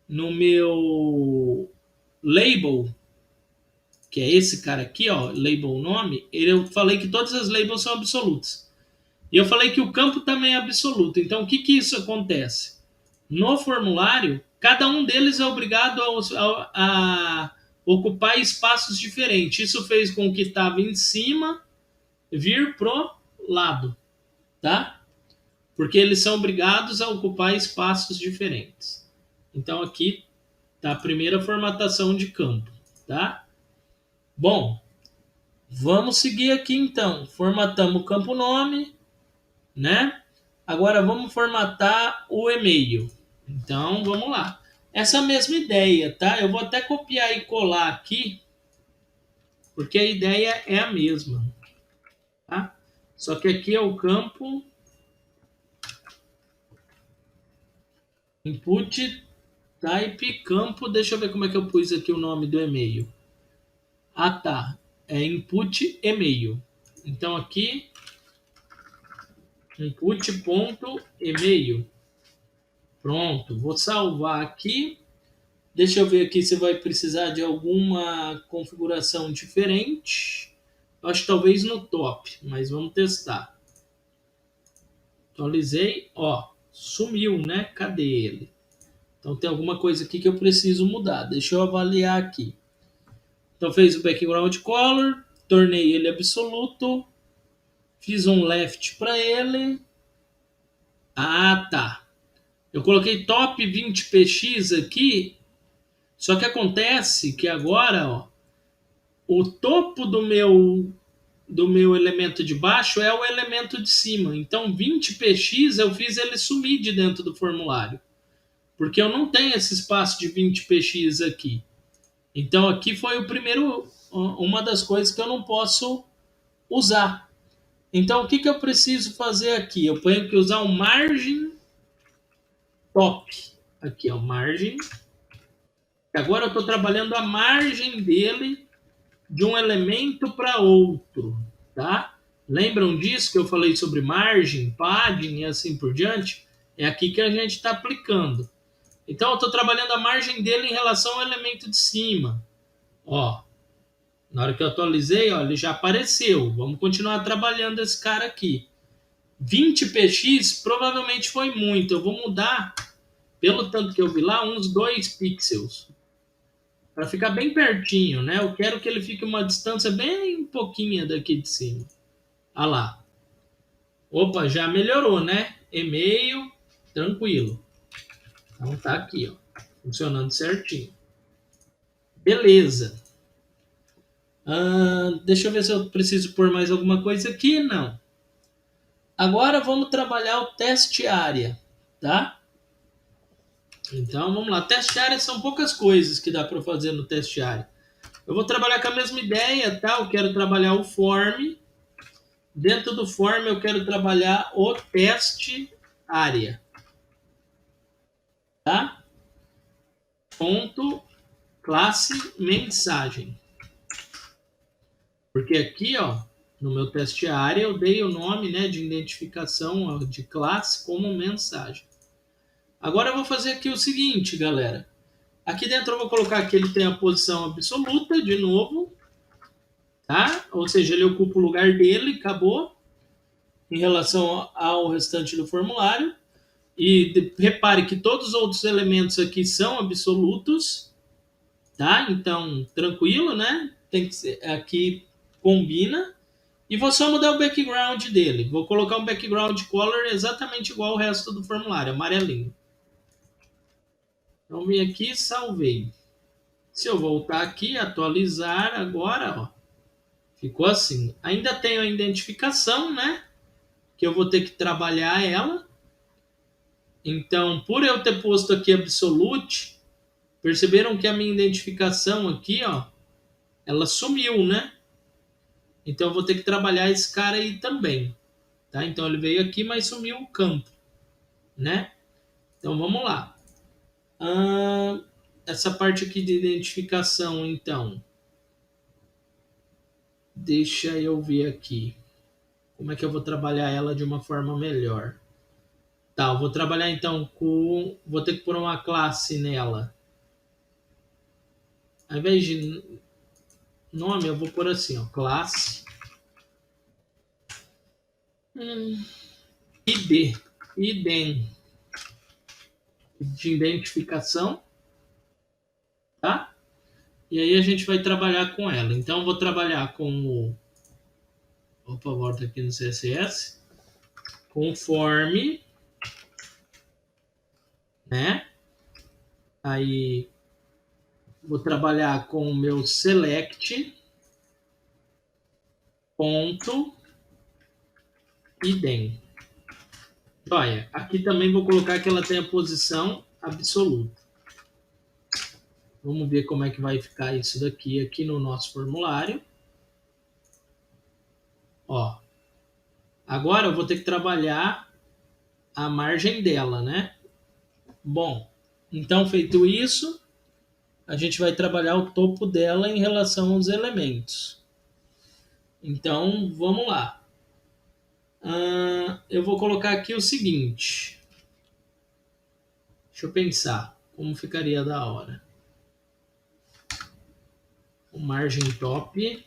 no meu label, que é esse cara aqui, ó, label nome, eu falei que todas as labels são absolutas. E eu falei que o campo também é absoluto. Então, o que que isso acontece? No formulário, cada um deles é obrigado a ocupar espaços diferentes. Isso fez com que estava em cima vir pro lado, tá? Porque eles são obrigados a ocupar espaços diferentes. Então, aqui tá a primeira formatação de campo, tá? Bom, vamos seguir aqui então. Formatamos o campo nome, né? Agora vamos formatar o e-mail. Então, vamos lá. Essa mesma ideia, tá? Eu vou até copiar e colar aqui, porque a ideia é a mesma, tá? Só que aqui é o campo input type campo. Deixa eu ver como é que eu pus aqui o nome do e-mail. Ah, tá. É input e-mail. Então aqui input.email. Pronto, vou salvar aqui. Deixa eu ver aqui se vai precisar de alguma configuração diferente. Acho que talvez no top, mas vamos testar. Atualizei, ó, sumiu, né? Cadê ele? Então tem alguma coisa aqui que eu preciso mudar. Deixa eu avaliar aqui. Então fez o background color, tornei ele absoluto, fiz um left para ele. Ah, tá. Eu coloquei top 20px aqui, só que acontece que agora, ó, o topo do meu elemento de baixo é o elemento de cima. Então 20px eu fiz ele sumir de dentro do formulário, porque eu não tenho esse espaço de 20px aqui. Então aqui foi uma das coisas que eu não posso usar. Então o que eu preciso fazer aqui? Eu tenho que usar um margin top. Aqui, ó, margin. Agora eu estou trabalhando a margem dele de um elemento para outro, tá? Lembram disso que eu falei sobre margem, padding e assim por diante? É aqui que a gente está aplicando. Então eu estou trabalhando a margem dele em relação ao elemento de cima. Ó, na hora que eu atualizei, ó, ele já apareceu. Vamos continuar trabalhando esse cara aqui. 20px provavelmente foi muito. Eu vou mudar, pelo tanto que eu vi lá, uns 2 pixels. Para ficar bem pertinho, né? Eu quero que ele fique uma distância bem pouquinha daqui de cima. Olha lá. Opa, já melhorou, né? E-mail, tranquilo. Então tá aqui, ó, funcionando certinho. Beleza. Deixa eu ver se eu preciso pôr mais alguma coisa aqui. Não. Agora vamos trabalhar o teste área, tá? Então vamos lá. Teste área são poucas coisas que dá para fazer no teste área. Eu vou trabalhar com a mesma ideia, tá? Eu quero trabalhar o form. Dentro do form eu quero trabalhar o teste área, tá? Ponto classe mensagem. Porque aqui, ó, no meu teste área eu dei o nome, né, de identificação de classe como mensagem. Agora eu vou fazer aqui o seguinte, galera. Aqui dentro eu vou colocar que ele tem a posição absoluta de novo, tá? Ou seja, ele ocupa o lugar dele, acabou, em relação ao restante do formulário. E repare que todos os outros elementos aqui são absolutos, tá? Então, tranquilo, né? Tem que ser, aqui combina. E vou só mudar o background dele. Vou colocar um background color exatamente igual ao resto do formulário, amarelinho. Então, vim aqui e salvei. Se eu voltar aqui, atualizar agora, ó, ficou assim. Ainda tenho a identificação, né? Que eu vou ter que trabalhar ela. Então, por eu ter posto aqui absolute, perceberam que a minha identificação aqui, ó, ela sumiu, né? Então, eu vou ter que trabalhar esse cara aí também, tá? Então, ele veio aqui, mas sumiu o campo, né? Então, vamos lá. Essa parte aqui de identificação, então, deixa eu ver aqui. Como é que eu vou trabalhar ela de uma forma melhor? Tá, eu vou trabalhar então com... Vou ter que pôr uma classe nela. Ao invés de nome, eu vou pôr assim, ó, classe ID, idem de identificação, tá? E aí a gente vai trabalhar com ela. Então eu vou trabalhar com o... Opa, volta aqui no CSS. Conforme, né? Aí vou trabalhar com o meu select ponto idem. Olha, aqui também vou colocar que ela tem a posição absoluta. Vamos ver como é que vai ficar isso daqui aqui no nosso formulário. Ó, agora eu vou ter que trabalhar a margem dela, né? Bom, então feito isso, a gente vai trabalhar o topo dela em relação aos elementos. Então, vamos lá. Eu vou colocar aqui o seguinte. Deixa eu pensar como ficaria da hora. O margem top.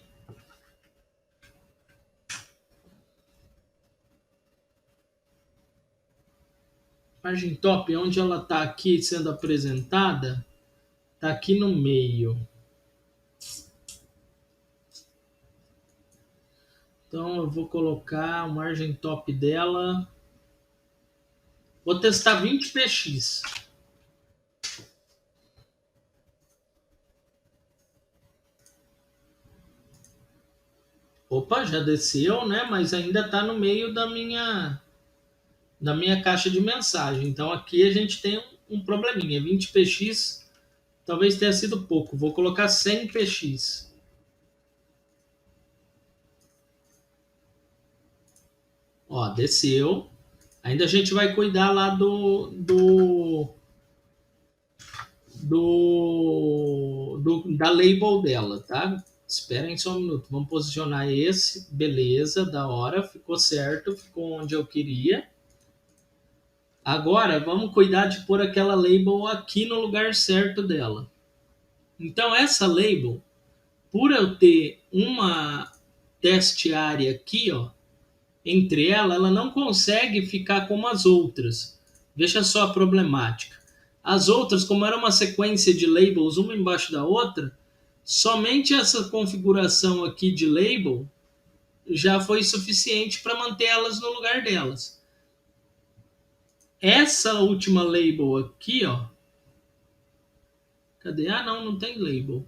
Margem top, onde ela está aqui sendo apresentada, está aqui no meio. Então eu vou colocar a margem top dela. Vou testar 20 px. Opa, já desceu, né? Mas ainda está no meio da minha caixa de mensagem. Então aqui a gente tem um probleminha. 20 px talvez tenha sido pouco. Vou colocar 100 px. Ó, desceu. Ainda a gente vai cuidar lá da label dela, tá? Esperem só um minuto. Vamos posicionar esse. Beleza, da hora. Ficou certo. Ficou onde eu queria. Agora, vamos cuidar de pôr aquela label aqui no lugar certo dela. Então, essa label, por eu ter uma teste área aqui, ó, entre ela não consegue ficar como as outras. Veja só a problemática. As outras, como era uma sequência de labels uma embaixo da outra, somente essa configuração aqui de label já foi suficiente para manter elas no lugar delas. Essa última label aqui, ó. Cadê? Ah, não tem label.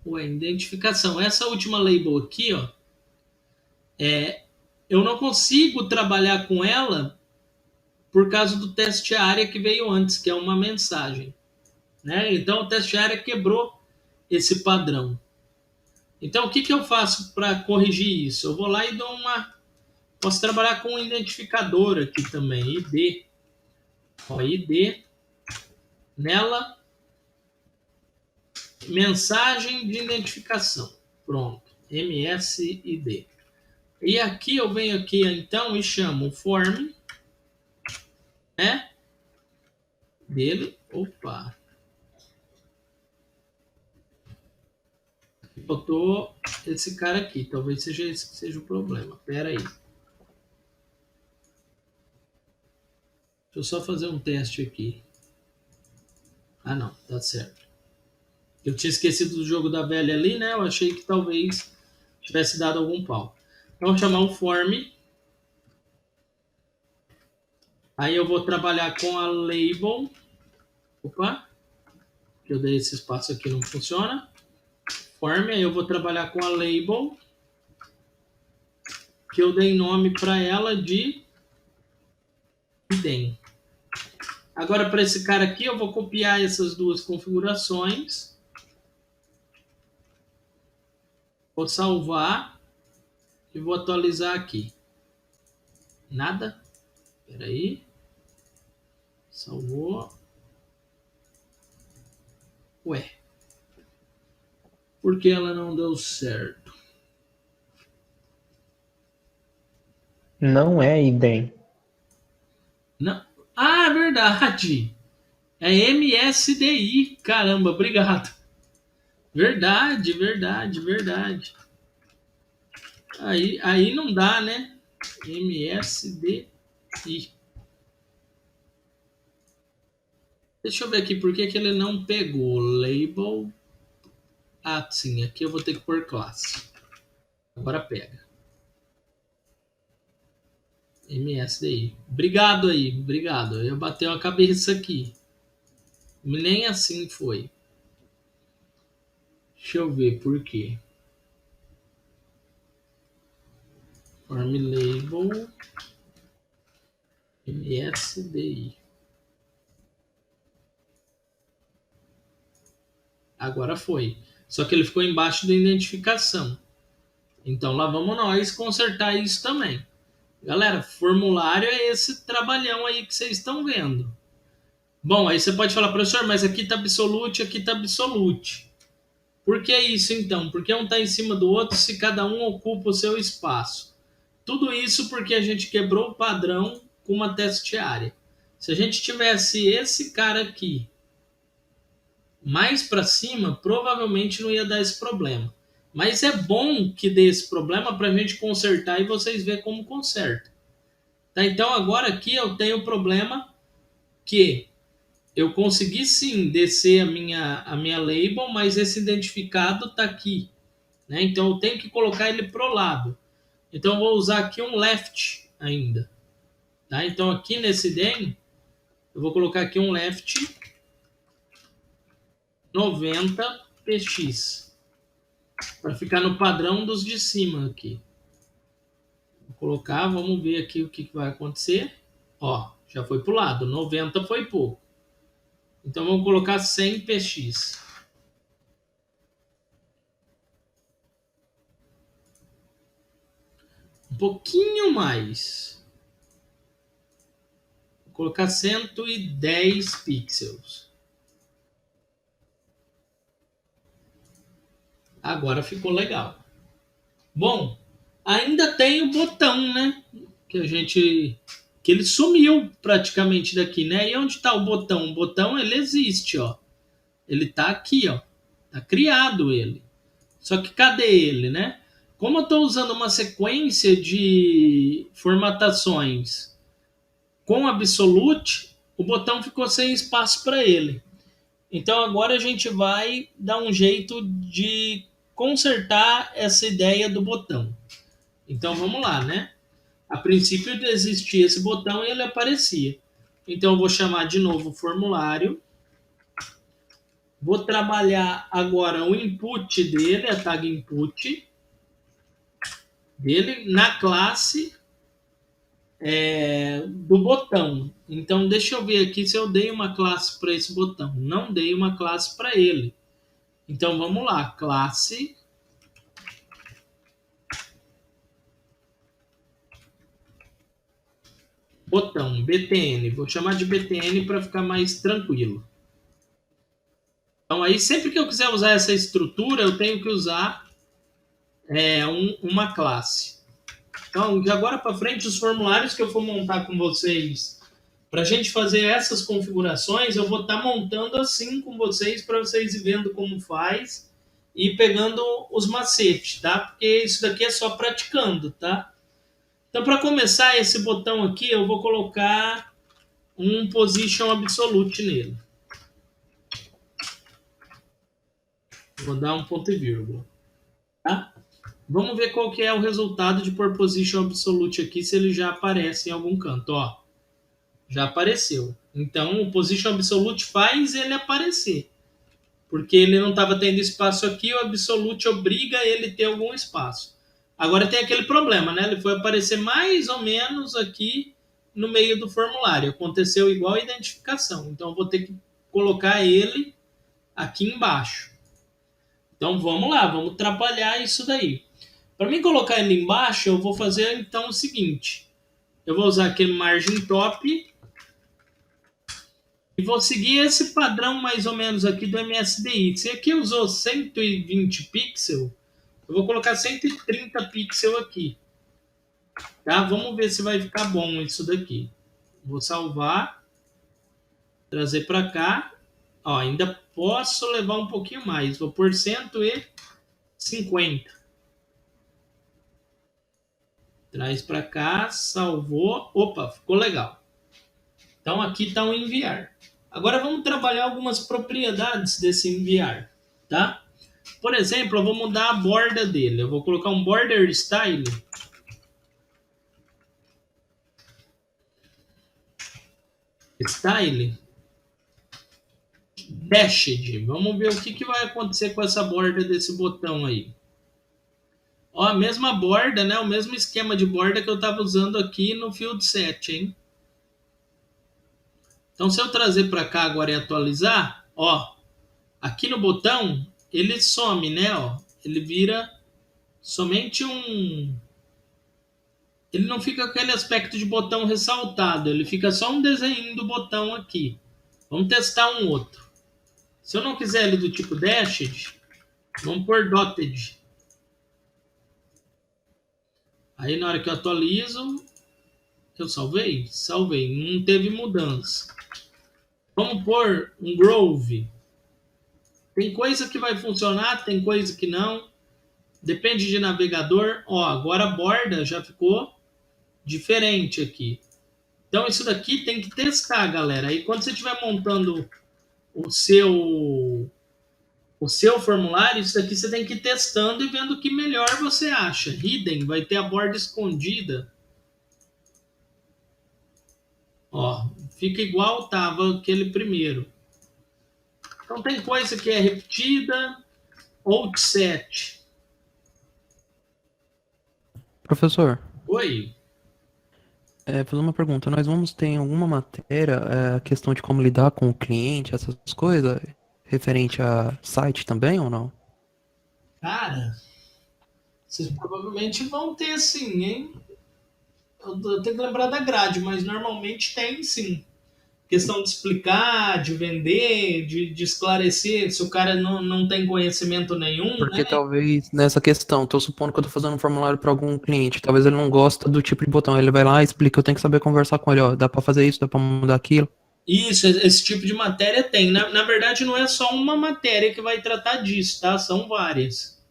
Ué, identificação. Essa última label aqui, ó. Eu não consigo trabalhar com ela por causa do teste área que veio antes, que é uma mensagem. Né? Então, o teste área quebrou esse padrão. Então, o que eu faço para corrigir isso? Eu vou lá e dou uma... Posso trabalhar com um identificador aqui também, ID. Ó, ID. Nela, mensagem de identificação. Pronto. MSID. E aqui eu venho aqui, então, e chamo o form, né? Dele. Opa. Botou esse cara aqui. Talvez seja esse que seja o problema. Pera aí. Deixa eu só fazer um teste aqui. Ah, não. Tá certo. Eu tinha esquecido do jogo da velha ali, né? Eu achei que talvez tivesse dado algum pau. Então, vou chamar o form. Aí eu vou trabalhar com a label. Opa. Que eu dei esse espaço aqui, não funciona. Form. Aí eu vou trabalhar com a label. Que eu dei nome para ela de idem. Agora, para esse cara aqui, eu vou copiar essas duas configurações. Vou salvar e vou atualizar aqui. Nada? Espera aí. Salvou. Ué. Por que ela não deu certo? Não é idem. Não. Ah, verdade. É MSDI. Caramba, obrigado. Verdade. Aí não dá, né? MSDI. Deixa eu ver aqui por que ele não pegou. Label. Ah, sim. Aqui eu vou ter que pôr classe. Agora pega. MSDI. Obrigado aí. Obrigado. Eu bateu a cabeça aqui. Nem assim foi. Deixa eu ver por quê. Form label MSDI. Agora foi. Só que ele ficou embaixo da identificação. Então lá vamos nós consertar isso também. Galera, formulário é esse trabalhão aí que vocês estão vendo. Bom, aí você pode falar, professor, mas aqui está absolute, aqui está absolute. Por que isso então? Porque um está em cima do outro se cada um ocupa o seu espaço. Tudo isso porque a gente quebrou o padrão com uma teste área. Se a gente tivesse esse cara aqui mais para cima, provavelmente não ia dar esse problema. Mas é bom que dê esse problema para a gente consertar e vocês verem como conserta. Tá? Então agora aqui eu tenho o problema que eu consegui sim descer a minha label, mas esse identificado está aqui. Né? Então eu tenho que colocar ele pro lado. Então eu vou usar aqui um left ainda. Tá? Então aqui nesse idem, eu vou colocar aqui um left 90px. Para ficar no padrão dos de cima aqui. Vou colocar, vamos ver aqui o que vai acontecer. Ó, já foi pro lado, 90 foi pouco. Então vamos colocar 100px. Um pouquinho mais. Vou colocar 110 pixels. Agora ficou legal. Bom, ainda tem o botão, né? Que ele sumiu praticamente daqui, né? E onde está o botão? O botão, ele existe, ó. Ele tá aqui, ó. Tá criado ele. Só que cadê ele, né? Como eu estou usando uma sequência de formatações com absolute, o botão ficou sem espaço para ele. Então agora a gente vai dar um jeito de consertar essa ideia do botão. Então vamos lá, né? A princípio existia esse botão e ele aparecia. Então eu vou chamar de novo o formulário. Vou trabalhar agora o input dele, a tag input dele na classe do botão. Então deixa eu ver aqui se eu dei uma classe para esse botão. Não dei uma classe para ele. Então vamos lá, classe botão, btn. Vou chamar de btn para ficar mais tranquilo. Então aí sempre que eu quiser usar essa estrutura, eu tenho que usar uma classe. Então, de agora para frente, os formulários que eu for montar com vocês, para a gente fazer essas configurações, eu vou estar montando assim com vocês, para vocês ir vendo como faz e pegando os macetes, tá? Porque isso daqui é só praticando, tá? Então, para começar esse botão aqui, eu vou colocar um position absolute nele. Vou dar um ponto e vírgula, tá? Vamos ver qual que é o resultado de pôr position absolute aqui, se ele já aparece em algum canto. Ó, já apareceu. Então, o position absolute faz ele aparecer. Porque ele não estava tendo espaço aqui, o absolute obriga ele a ter algum espaço. Agora tem aquele problema, né? Ele foi aparecer mais ou menos aqui no meio do formulário. Aconteceu igual a identificação. Então, eu vou ter que colocar ele aqui embaixo. Então, vamos lá, vamos trabalhar isso daí. Para mim colocar ele embaixo, eu vou fazer então o seguinte. Eu vou usar aquele margin top e vou seguir esse padrão mais ou menos aqui do MSDI. Se aqui usou 120 pixels, eu vou colocar 130 pixels aqui. Tá? Vamos ver se vai ficar bom isso daqui. Vou salvar, trazer para cá. Ó, ainda posso levar um pouquinho mais. Vou por 150. Traz para cá, salvou. Opa, ficou legal. Então aqui está o enviar. Agora vamos trabalhar algumas propriedades desse enviar, tá? Por exemplo, eu vou mudar a borda dele. Eu vou colocar um border style. Style dashed. Vamos ver o que vai acontecer com essa borda desse botão aí. Ó, a mesma borda, né? O mesmo esquema de borda que eu estava usando aqui no field set, hein? Então, se eu trazer para cá agora e atualizar, ó, aqui no botão, ele some, né? Ó, ele vira somente um... Ele não fica com aquele aspecto de botão ressaltado, ele fica só um desenho do botão aqui. Vamos testar um outro. Se eu não quiser ele do tipo dashed, vamos por dotted. Aí na hora que eu atualizo, eu salvei? Salvei, não teve mudança. Vamos pôr um grove. Tem coisa que vai funcionar, tem coisa que não. Depende de navegador. Ó, agora a borda já ficou diferente aqui. Então isso daqui tem que testar, galera. Aí quando você estiver montando o seu formulário, isso daqui você tem que ir testando e vendo o que melhor você acha. Hidden vai ter a borda escondida. Ó, fica igual estava aquele primeiro. Então tem coisa que é repetida, outset. Professor, Oi. fazer uma pergunta. Nós vamos ter em alguma matéria a questão de como lidar com o cliente, essas coisas, referente a site também ou não? Cara, vocês provavelmente vão ter sim, hein? Eu tenho que lembrar da grade, mas normalmente tem sim. Questão de explicar, de vender, de esclarecer, se o cara não tem conhecimento nenhum, Porque né? talvez nessa questão, tô supondo que eu tô fazendo um formulário para algum cliente, talvez ele não gosta do tipo de botão, ele vai lá e explica, eu tenho que saber conversar com ele, ó, dá para fazer isso, dá para mudar aquilo. Isso, esse tipo de matéria tem. Na verdade, não é só uma matéria que vai tratar disso, tá? São várias.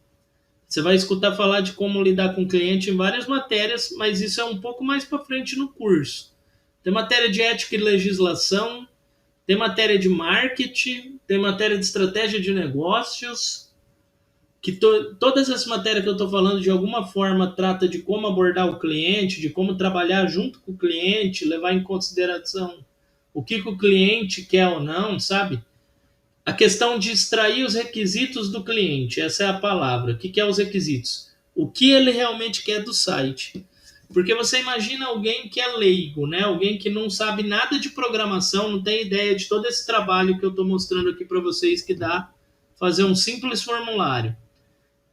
Você vai escutar falar de como lidar com o cliente em várias matérias, mas isso é um pouco mais para frente no curso. Tem matéria de ética e legislação, tem matéria de marketing, tem matéria de estratégia de negócios, que todas as matérias que eu estou falando de alguma forma trata de como abordar o cliente, de como trabalhar junto com o cliente, levar em consideração o que o cliente quer ou não, sabe? A questão de extrair os requisitos do cliente, essa é a palavra. O que é os requisitos? O que ele realmente quer do site. Porque você imagina alguém que é leigo, né? Alguém que não sabe nada de programação, não tem ideia de todo esse trabalho que eu estou mostrando aqui para vocês que dá fazer um simples formulário.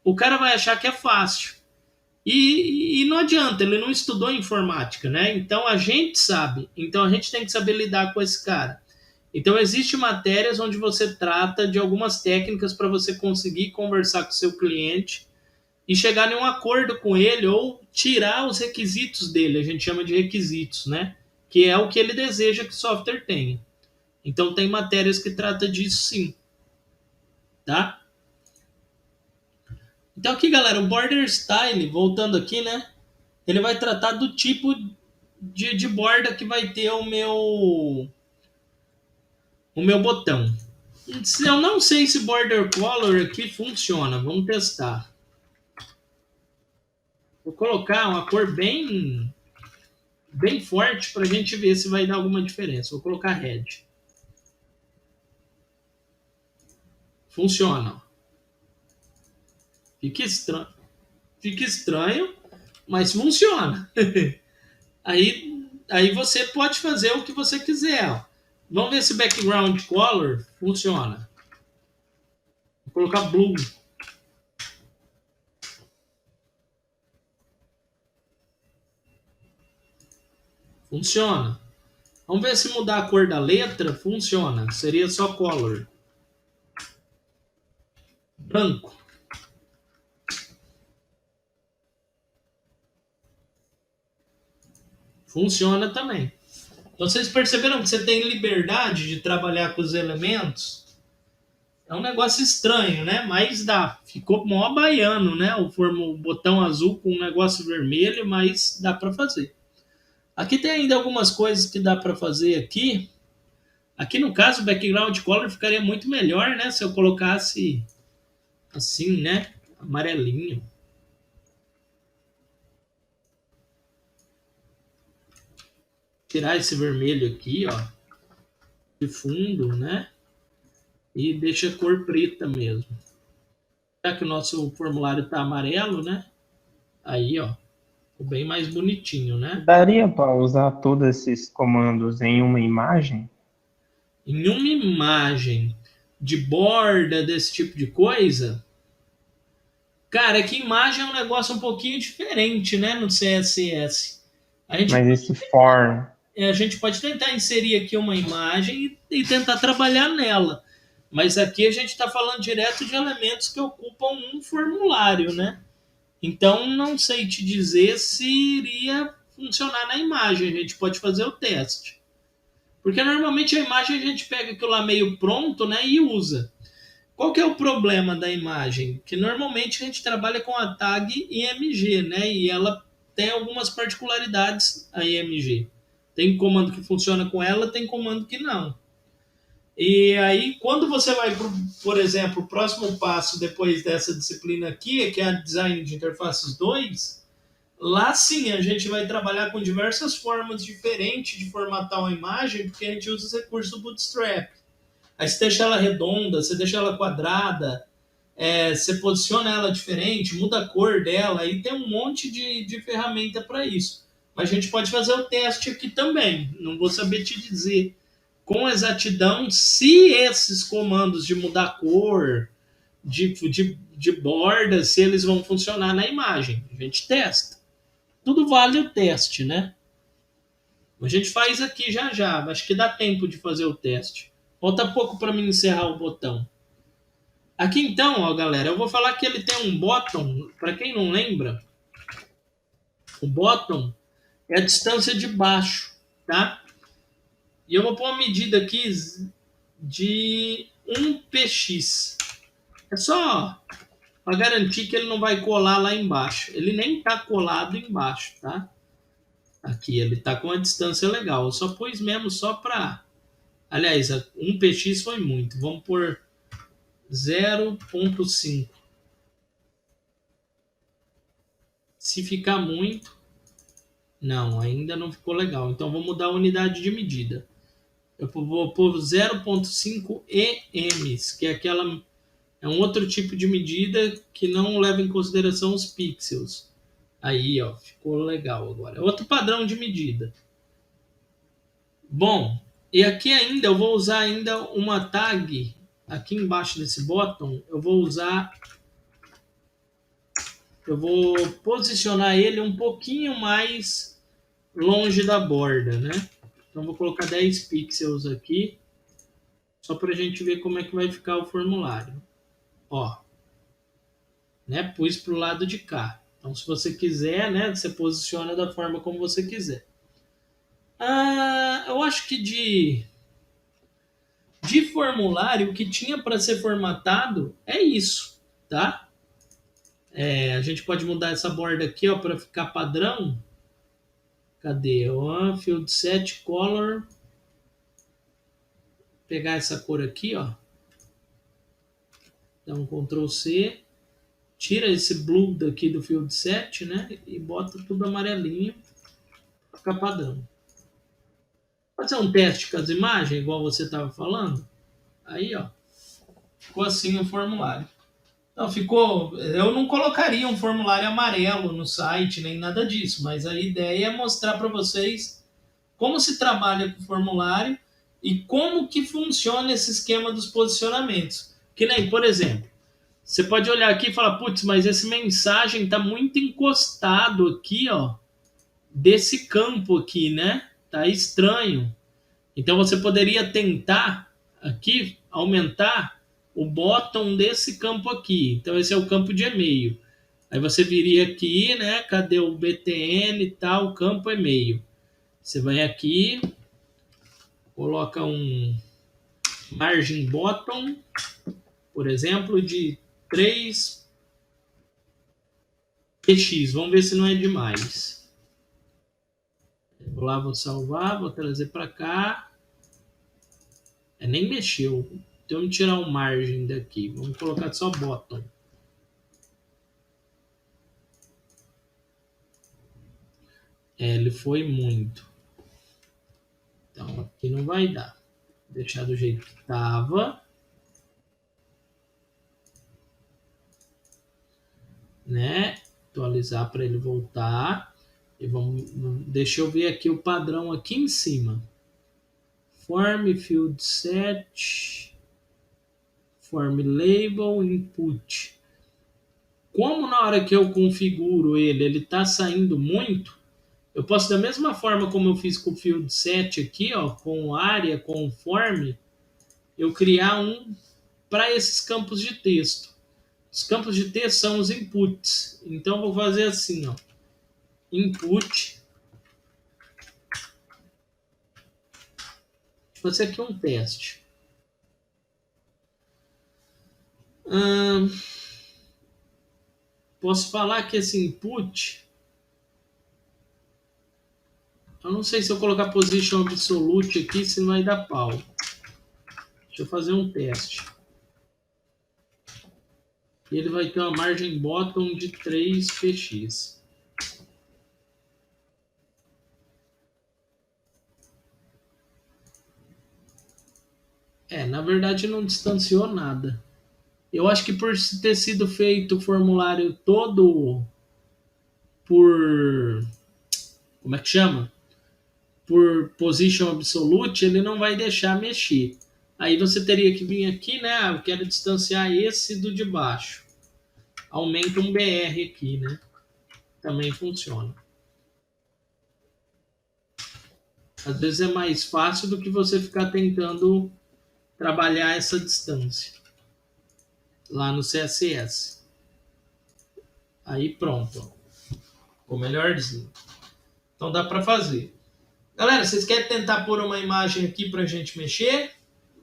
O cara vai achar que é fácil. E não adianta, ele não estudou informática, né? Então a gente sabe. Então a gente tem que saber lidar com esse cara. Então existem matérias onde você trata de algumas técnicas para você conseguir conversar com seu cliente e chegar em um acordo com ele ou tirar os requisitos dele. A gente chama de requisitos, né? Que é o que ele deseja que o software tenha. Então tem matérias que trata disso sim, tá? Então aqui, galera, o border style, voltando aqui, né? Ele vai tratar do tipo de borda que vai ter o meu botão. Eu não sei se border color aqui funciona. Vamos testar. Vou colocar uma cor bem forte para a gente ver se vai dar alguma diferença. Vou colocar red. Funciona. Fica estranho, mas funciona. Aí você pode fazer o que você quiser. Vamos ver se background color funciona. Vou colocar blue. Funciona. Vamos ver se mudar a cor da letra funciona. Seria só color. Branco. Funciona também. Então, vocês perceberam que você tem liberdade de trabalhar com os elementos? É um negócio estranho, né? Mas dá. Ficou mó baiano, né? O botão azul com um negócio vermelho, mas dá para fazer. Aqui tem ainda algumas coisas que dá para fazer aqui. Aqui no caso, o background color ficaria muito melhor, né? Se eu colocasse assim, né? Amarelinho. Tirar esse vermelho aqui, ó. De fundo, né? E deixa a cor preta mesmo. Já que o nosso formulário tá amarelo, né? Aí, ó. Ficou bem mais bonitinho, né? Daria para usar todos esses comandos em uma imagem? Em uma imagem de borda, desse tipo de coisa, cara, é que imagem é um negócio um pouquinho diferente, né, no CSS. A gente, Mas esse for, a gente pode tentar inserir aqui uma imagem e tentar trabalhar nela. Mas aqui a gente está falando direto de elementos que ocupam um formulário, né? Então não sei te dizer se iria funcionar na imagem. A gente pode fazer o teste. Porque normalmente a imagem a gente pega aquilo lá meio pronto, né, e usa. Qual que é o problema da imagem? Que normalmente a gente trabalha com a tag IMG, né, e ela tem algumas particularidades, a IMG. Tem comando que funciona com ela, tem comando que não. E aí, quando você vai, por exemplo, o próximo passo depois dessa disciplina aqui, que é a Design de Interfaces 2, lá sim a gente vai trabalhar com diversas formas diferentes de formatar uma imagem, porque a gente usa os recursos do Bootstrap. Aí você deixa ela redonda, você deixa ela quadrada, você posiciona ela diferente, muda a cor dela, aí tem um monte de ferramenta para isso. Mas a gente pode fazer o teste aqui também. Não vou saber te dizer com exatidão se esses comandos de mudar cor, de borda, se eles vão funcionar na imagem. A gente testa. Tudo vale o teste, né? A gente faz aqui já já. Acho que dá tempo de fazer o teste. Falta pouco para mim encerrar o botão. Aqui então, ó, galera, eu vou falar que ele tem um bottom. Para quem não lembra, o bottom é a distância de baixo, tá? E eu vou pôr uma medida aqui de 1px. É só para garantir que ele não vai colar lá embaixo. Ele nem está colado embaixo, tá? Aqui, ele está com uma distância legal. Eu só pus mesmo só para... Aliás, 1px foi muito. Vamos por 0.5. Se ficar muito, não, ainda não ficou legal. Então vou mudar a unidade de medida. Eu vou pôr 0,5 EMs, que é um outro tipo de medida que não leva em consideração os pixels. Aí, ó, ficou legal agora. É outro padrão de medida. Bom, e aqui ainda eu vou usar ainda uma tag aqui embaixo desse bottom. Eu vou posicionar ele um pouquinho mais longe da borda, né? Então vou colocar 10 pixels aqui, só para a gente ver como é que vai ficar o formulário. Ó, né? Pus para o lado de cá. Então, se você quiser, né? Você posiciona da forma como você quiser. Eu acho que de formulário, o que tinha para ser formatado é isso, tá? A gente pode mudar essa borda aqui, ó, para ficar padrão. Cadê? Field set color. Pegar essa cor aqui, ó. Dá um Ctrl C. Tira esse blue daqui do field set, né? E bota tudo amarelinho. Pra ficar padrão. Pode ser um teste com as imagens, igual você estava falando. Aí, ó. Ficou assim o formulário. Não, ficou. Eu não colocaria um formulário amarelo no site, nem nada disso. Mas a ideia é mostrar para vocês como se trabalha com o formulário e como que funciona esse esquema dos posicionamentos. Que nem, por exemplo, você pode olhar aqui e falar, putz, mas essa mensagem está muito encostado aqui, ó, desse campo aqui, né? Tá estranho. Então você poderia tentar aqui aumentar o bottom desse campo aqui. Então esse é o campo de e-mail. Aí você viria aqui, né? Cadê o BTN e tal? O campo e-mail. Você vai aqui, coloca um margin bottom, por exemplo, de 3 px. Vamos ver se não é demais. Vou lá, vou salvar, vou trazer para cá. Nem mexeu. Então vamos tirar o margem daqui. Vamos colocar só bottom. Ele foi muito. Então aqui não vai dar. Vou deixar do jeito que estava. Né? Atualizar para ele voltar. E deixa eu ver aqui o padrão aqui em cima. Form field set. Form label input. Como na hora que eu configuro ele está saindo muito, eu posso, da mesma forma como eu fiz com o field set aqui, ó, com área, com form, eu criar um para esses campos de texto. Os campos de texto são os inputs. Então, eu vou fazer assim, ó, input. Vou fazer aqui um teste. Posso falar que esse input, eu não sei se eu colocar position absolute aqui, se não vai dar pau. Deixa eu fazer um teste. E ele vai ter uma margem bottom de 3 px. Na verdade não distanciou nada. Eu acho que por ter sido feito o formulário todo por... Como é que chama? Por position absolute, ele não vai deixar mexer. Aí você teria que vir aqui, né? Eu quero distanciar esse do de baixo. Aumenta um BR aqui, né? Também funciona. Às vezes é mais fácil do que você ficar tentando trabalhar essa distância lá no CSS. Aí pronto. Ficou melhorzinho. Então dá para fazer. Galera, vocês querem tentar pôr uma imagem aqui para a gente mexer?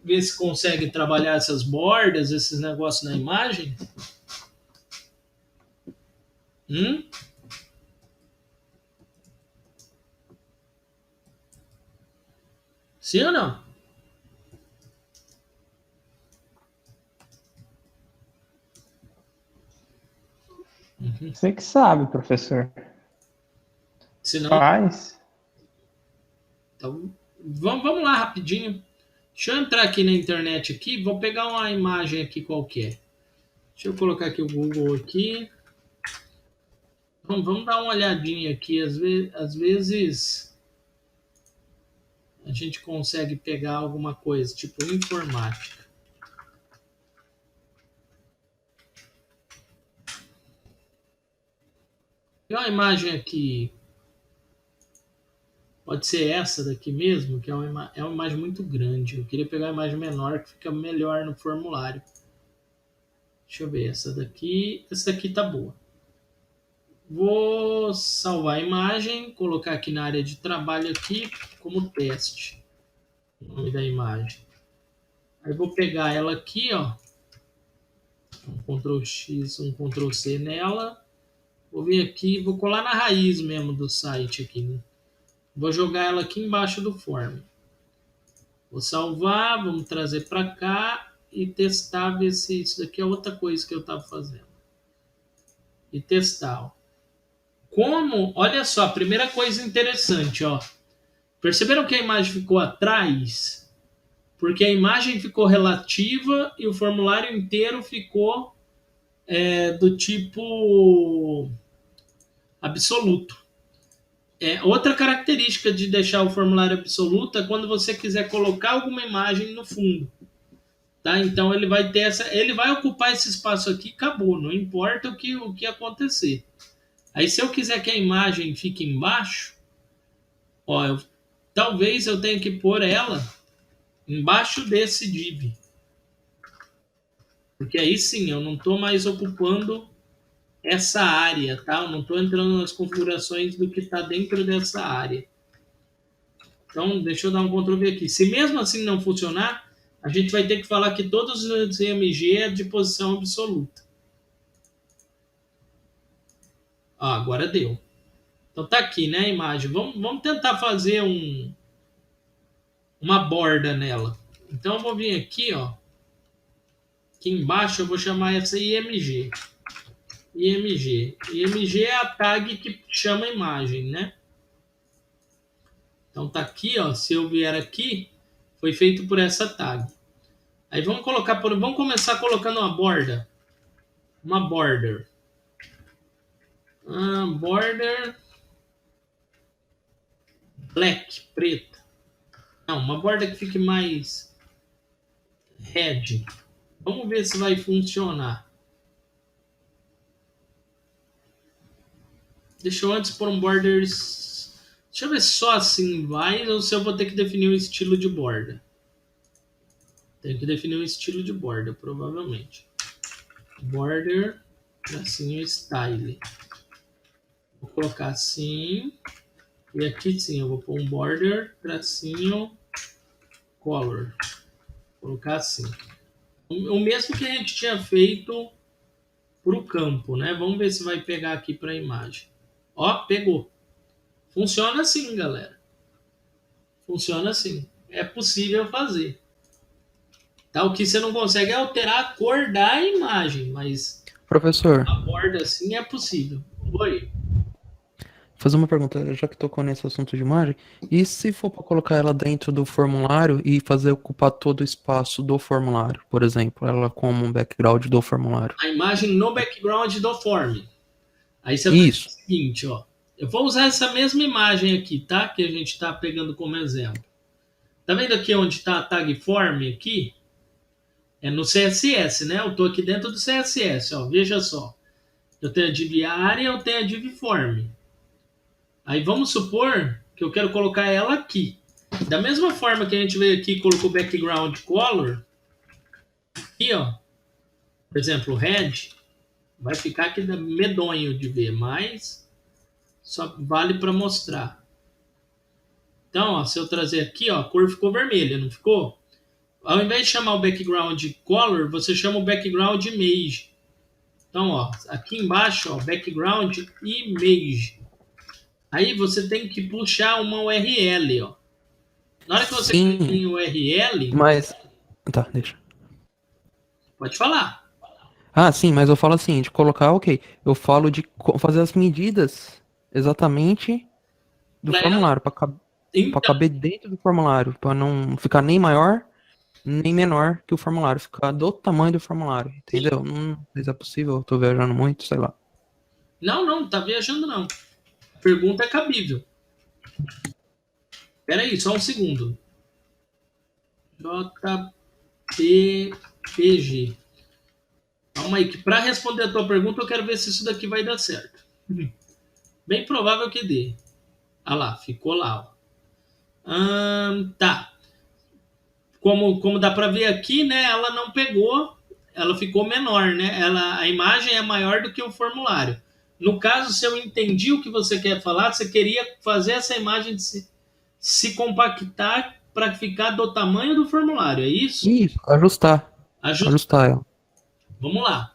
Ver se consegue trabalhar essas bordas, esses negócios na imagem? Sim ou não? Uhum. Você que sabe, professor. Senão, Faz. então, vamos lá rapidinho. Deixa eu entrar aqui na internet aqui, vou pegar uma imagem aqui qualquer. Deixa eu colocar aqui o Google aqui. Vamos dar uma olhadinha aqui. Às vezes a gente consegue pegar alguma coisa, tipo informática. Tem uma imagem aqui. Pode ser essa daqui mesmo, que é é uma imagem muito grande. Eu queria pegar uma imagem menor que fica melhor no formulário. Deixa eu ver, essa daqui tá boa. Vou salvar a imagem, colocar aqui na área de trabalho aqui como teste. O nome da imagem. Aí vou pegar ela aqui, ó. Um Ctrl X, um Ctrl C nela. Vou vir aqui, vou colar na raiz mesmo do site aqui, né? Vou jogar ela aqui embaixo do form. Vou salvar, vamos trazer para cá e testar, ver se isso daqui é outra coisa que eu estava fazendo. E testar, ó. Olha só, primeira coisa interessante, ó. Perceberam que a imagem ficou atrás? Porque a imagem ficou relativa e o formulário inteiro ficou do tipo absoluto. Outra característica de deixar o formulário absoluto é quando você quiser colocar alguma imagem no fundo. Tá? Então ele vai ter ele vai ocupar esse espaço aqui, acabou, não importa o que acontecer. Aí se eu quiser que a imagem fique embaixo, ó, talvez eu tenha que pôr ela embaixo desse div. Porque aí sim, eu não estou mais ocupando essa área, tá? Eu não estou entrando nas configurações do que está dentro dessa área. Então, deixa eu dar um Ctrl V aqui. Se mesmo assim não funcionar, a gente vai ter que falar que todos os IMG é de posição absoluta. Ah, agora deu. Então tá aqui, né, a imagem. Vamos tentar fazer uma borda nela. Então eu vou vir aqui, ó. Aqui embaixo eu vou chamar essa IMG. IMG. IMG é a tag que chama a imagem, né? Então tá aqui, ó. Se eu vier aqui, foi feito por essa tag. Aí vamos começar colocando uma borda. Uma border. Border black, preta. Não, uma borda que fique mais red. Vamos ver se vai funcionar. Deixa eu antes pôr um borders. Deixa eu ver só assim vai ou se eu vou ter que definir um estilo de borda. Tenho que definir um estilo de borda, provavelmente. Border, tracinho style. Vou colocar assim. E aqui sim, eu vou pôr um border, tracinho, color. Vou colocar assim. O mesmo que a gente tinha feito para o campo, né? Vamos ver se vai pegar aqui para a imagem. Ó, pegou. Funciona assim, galera. Funciona assim. É possível fazer. Tá? O que você não consegue é alterar a cor da imagem, mas Professor, a borda assim é possível. Oi. fazer uma pergunta, já que tocou nesse assunto de imagem, e se for para colocar ela dentro do formulário e fazer ocupar todo o espaço do formulário, por exemplo, ela como um background do formulário? A imagem no background do form. Aí você Isso. faz o seguinte, ó. Eu vou usar essa mesma imagem aqui, tá? Que a gente está pegando como exemplo. Tá vendo aqui onde está a tag form aqui? É no CSS, né? Eu tô aqui dentro do CSS, ó. Veja só. Eu tenho a div área, eu tenho a div form. Aí vamos supor que eu quero colocar ela aqui. Da mesma forma que a gente veio aqui e colocou background color, aqui, ó. Por exemplo, red, vai ficar aqui medonho de ver, mas só vale para mostrar. Então, ó, se eu trazer aqui, ó, a cor ficou vermelha, não ficou? Ao invés de chamar o background color, você chama o background image. Então, ó, aqui embaixo, ó, background image. Aí você tem que puxar uma URL, ó. Na hora que você clica em Sim, URL, mas... Tá, deixa. pode falar. Ah, sim, mas eu falo assim, de colocar, ok. Eu falo de fazer as medidas exatamente do Pra ela. formulário, pra Então, caber dentro do formulário, pra não ficar nem maior nem menor que o formulário, ficar do tamanho do formulário, sim. entendeu? Não sei se é possível, eu tô viajando muito, sei lá. Não, não, tá viajando não. A pergunta é cabível. Pera aí, só um segundo. JPPG. Calma aí, que para responder a tua pergunta eu quero ver se isso daqui vai dar certo. Bem provável que dê. Ah lá, ficou lá. Ó. Tá. Como dá para ver aqui, né? Ela não pegou, ela ficou menor, né? A imagem é maior do que o formulário. No caso, se eu entendi o que você quer falar, você queria fazer essa imagem se compactar para ficar do tamanho do formulário, é isso? Isso, ajustar. Ajustar. Ajustar ela. Vamos lá.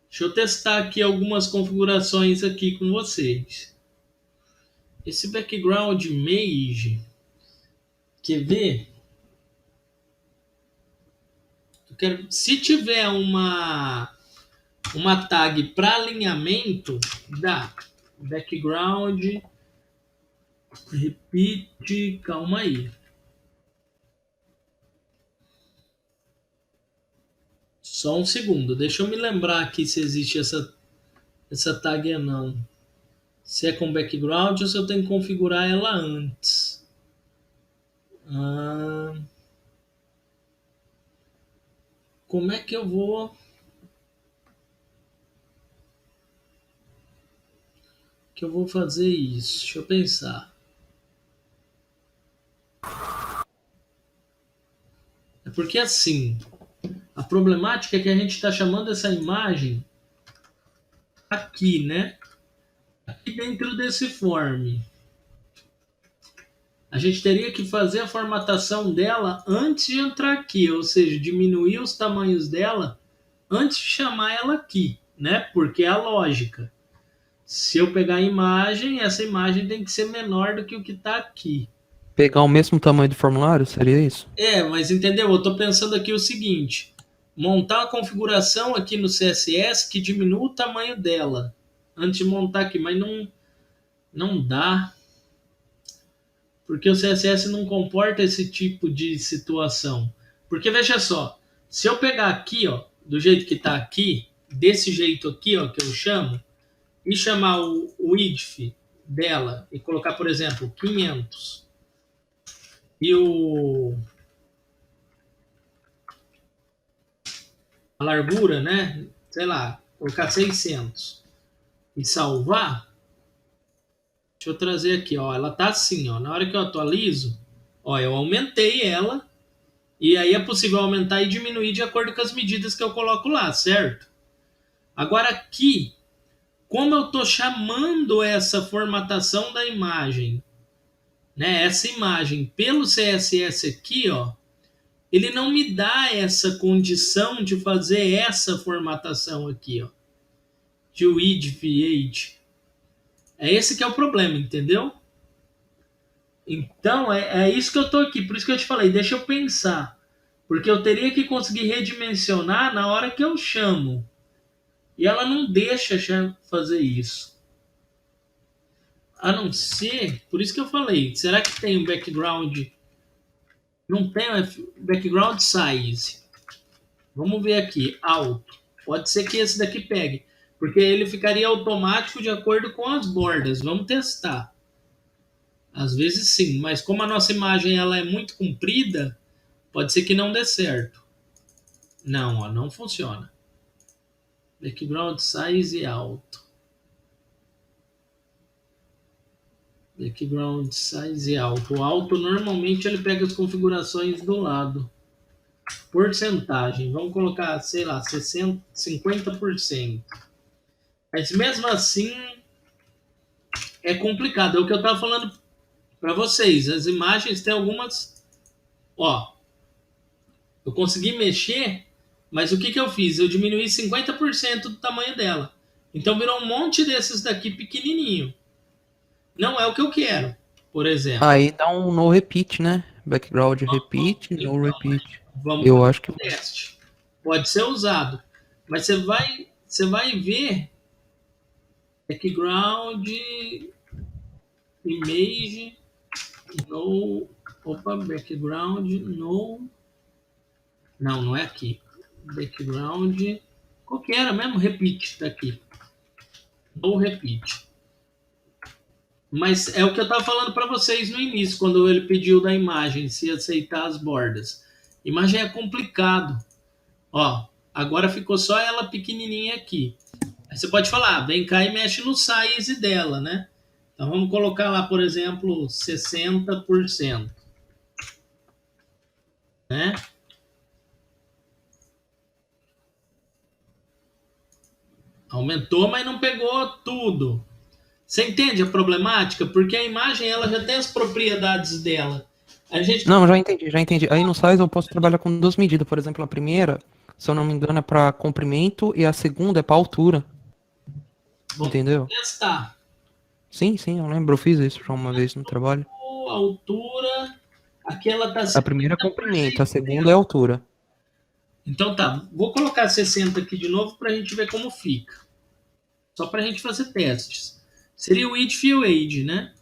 Deixa eu testar aqui algumas configurações aqui com vocês. Esse background image, quer ver? Se tiver uma tag para alinhamento, dá. Background, repeat, calma aí. Só um segundo, deixa eu me lembrar aqui se existe essa tag ou não. Se é com background ou se eu tenho que configurar ela antes. Ah, como é que eu vou fazer isso? Deixa eu pensar. É porque assim, a problemática é que a gente está chamando essa imagem aqui, né? Aqui dentro desse form. A gente teria que fazer a formatação dela antes de entrar aqui, ou seja, diminuir os tamanhos dela antes de chamar ela aqui, né? Porque é a lógica. Se eu pegar a imagem, essa imagem tem que ser menor do que o que está aqui. Pegar o mesmo tamanho do formulário, seria isso? É, mas entendeu? Eu estou pensando aqui o seguinte: montar uma configuração aqui no CSS que diminua o tamanho dela antes de montar aqui, mas não dá, porque o CSS não comporta esse tipo de situação. Porque veja só, se eu pegar aqui, ó, do jeito que está aqui, desse jeito aqui, ó, que eu chamo, e chamar o idf dela e colocar, por exemplo, 500 e a largura, né? Sei lá, colocar 600 e salvar. Deixa eu trazer aqui, ó. Ela tá assim, ó. Na hora que eu atualizo, ó, eu aumentei ela e aí é possível aumentar e diminuir de acordo com as medidas que eu coloco lá, certo? Agora aqui, como eu tô chamando essa formatação da imagem, né? Essa imagem pelo CSS aqui, ó, ele não me dá essa condição de fazer essa formatação aqui, ó, de width age. É esse que é o problema, entendeu? Então, é isso que eu tô aqui. Por isso que eu te falei, deixa eu pensar. Porque eu teria que conseguir redimensionar na hora que eu chamo. E ela não deixa fazer isso. A não ser, por isso que eu falei, será que tem um background? Não tem background size. Vamos ver aqui, alto. Pode ser que esse daqui pegue, porque ele ficaria automático de acordo com as bordas. Vamos testar. Às vezes sim, mas como a nossa imagem ela é muito comprida, pode ser que não dê certo. Não, ó, não funciona. Background size alto. Background size alto. O alto normalmente ele pega as configurações do lado. Porcentagem, vamos colocar, sei lá, 60, 50%. Mas mesmo assim é complicado. É o que eu estava falando para vocês. As imagens têm algumas. Ó, eu consegui mexer, mas o que eu fiz? Eu diminuí 50% do tamanho dela. Então virou um monte desses daqui pequenininho. Não é o que eu quero, por exemplo. Aí dá um no repeat, né? Background repeat, no Então, repeat. vamos Eu fazer acho que um teste. Pode ser usado. Mas você vai ver background, image, no, opa, background, no, não é aqui. Background, qual que era mesmo? Repeat, tá aqui. No repeat. Mas é o que eu estava falando para vocês no início, quando ele pediu da imagem, se aceitar as bordas. Imagem é complicado. Ó, agora ficou só ela pequenininha aqui. Aí você pode falar, vem cá e mexe no size dela, né? Então vamos colocar lá, por exemplo, 60%. Né? Aumentou, mas não pegou tudo. Você entende a problemática? Porque a imagem ela já tem as propriedades dela. A gente... Não, já entendi. Aí no size eu posso trabalhar com duas medidas. Por exemplo, a primeira, se eu não me engano, é para comprimento e a segunda é para altura. Entendeu? Testar. Sim, eu lembro. Eu fiz isso já uma vez no trabalho. A altura, aqui ela tá... A primeira é comprimento, a segunda é altura. Então tá, vou colocar 60 aqui de novo para a gente ver como fica. Só para a gente fazer testes. Seria o width e o age, né?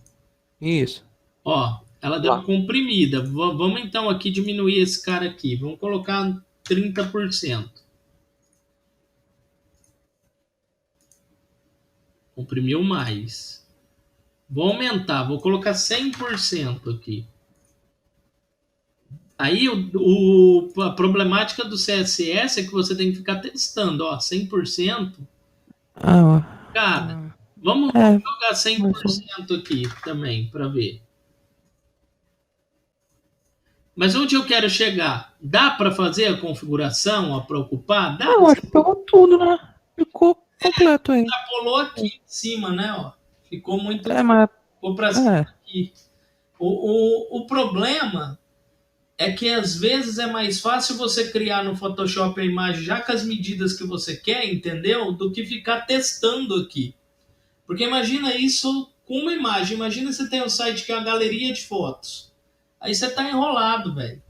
Isso. Ó, ela deu uma comprimida. Vamos então aqui diminuir esse cara aqui. Vamos colocar 30%. Comprimiu mais. Vou aumentar, vou colocar 100% aqui. Aí a problemática do CSS é que você tem que ficar testando, ó, 100%. Cara, vamos jogar 100% aqui também para ver. Mas onde eu quero chegar? Dá para fazer a configuração, para ocupar? Dá. Eu acho que pegou tudo, né? Ficou completo aí. Extrapolou aqui em cima, né? Ó. Ficou muito... Mas... Ficou para cima aqui. O problema é que às vezes é mais fácil você criar no Photoshop a imagem já com as medidas que você quer, entendeu? Do que ficar testando aqui. Porque imagina isso com uma imagem. Imagina você tem um site que é uma galeria de fotos. Aí você tá enrolado, velho.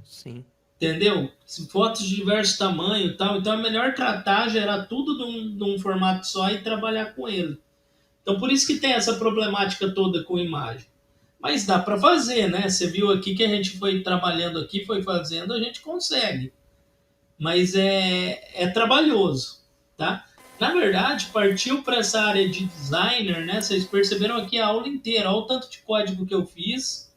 Sim. Entendeu? Fotos de diversos tamanhos e tal. Então é melhor tratar, gerar tudo num formato só e trabalhar com ele. Então por isso que tem essa problemática toda com imagem. Mas dá para fazer, né? Você viu aqui que a gente foi trabalhando aqui, foi fazendo, a gente consegue. Mas é trabalhoso, tá? Na verdade, partiu para essa área de designer, né? Vocês perceberam aqui a aula inteira. Olha o tanto de código que eu fiz,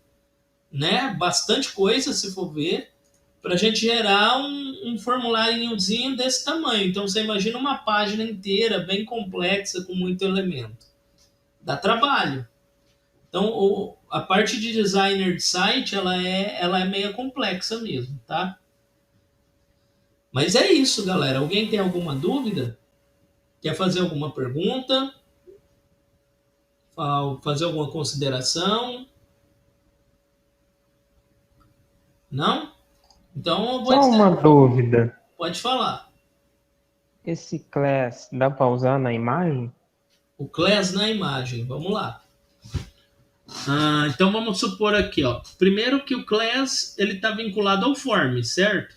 né? Bastante coisa, se for ver, para a gente gerar um formuláriozinho desse tamanho. Então, você imagina uma página inteira, bem complexa, com muito elemento. Dá trabalho. Então, a parte de designer de site, ela é meio complexa mesmo, tá? Mas é isso, galera. Alguém tem alguma dúvida? Quer fazer alguma pergunta? Fazer alguma consideração? Não? Então, eu vou Só uma dúvida. Pode falar. Esse class dá para usar na imagem? O class na imagem. Vamos lá. Então vamos supor aqui, ó. Primeiro que o class ele está vinculado ao form, certo?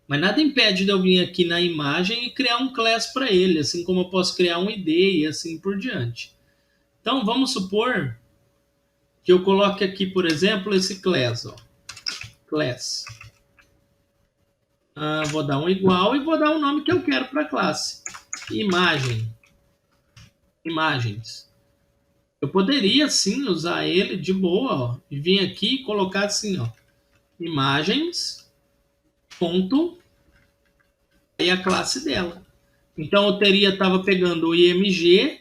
Mas nada impede de eu vir aqui na imagem e criar um class para ele, assim como eu posso criar um ID e assim por diante. Então vamos supor que eu coloque aqui, por exemplo, esse class, ó. Class. Vou dar um igual e vou dar o nome que eu quero para a classe. Imagem. Imagens. Eu poderia, sim, usar ele de boa, ó, e vir aqui e colocar assim, ó, imagens, ponto, e a classe dela. Então, eu estava pegando o IMG,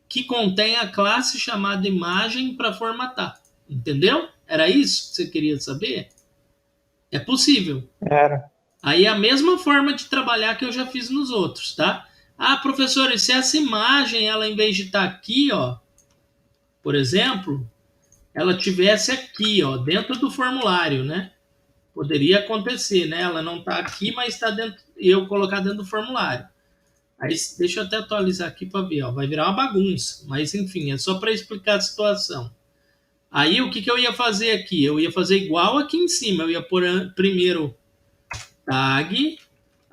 que contém a classe chamada imagem para formatar. Entendeu? Era isso que você queria saber? É possível. Era. Aí é a mesma forma de trabalhar que eu já fiz nos outros, tá? Professor, e se essa imagem, ela em vez de estar aqui, ó, por exemplo, ela tivesse aqui, ó, dentro do formulário, né? Poderia acontecer, né? Ela não está aqui, mas está dentro, eu colocar dentro do formulário. Aí, deixa eu até atualizar aqui para ver, ó, vai virar uma bagunça, mas enfim, é só para explicar a situação. Aí, o que eu ia fazer aqui? Eu ia fazer igual aqui em cima, eu ia pôr primeiro tag,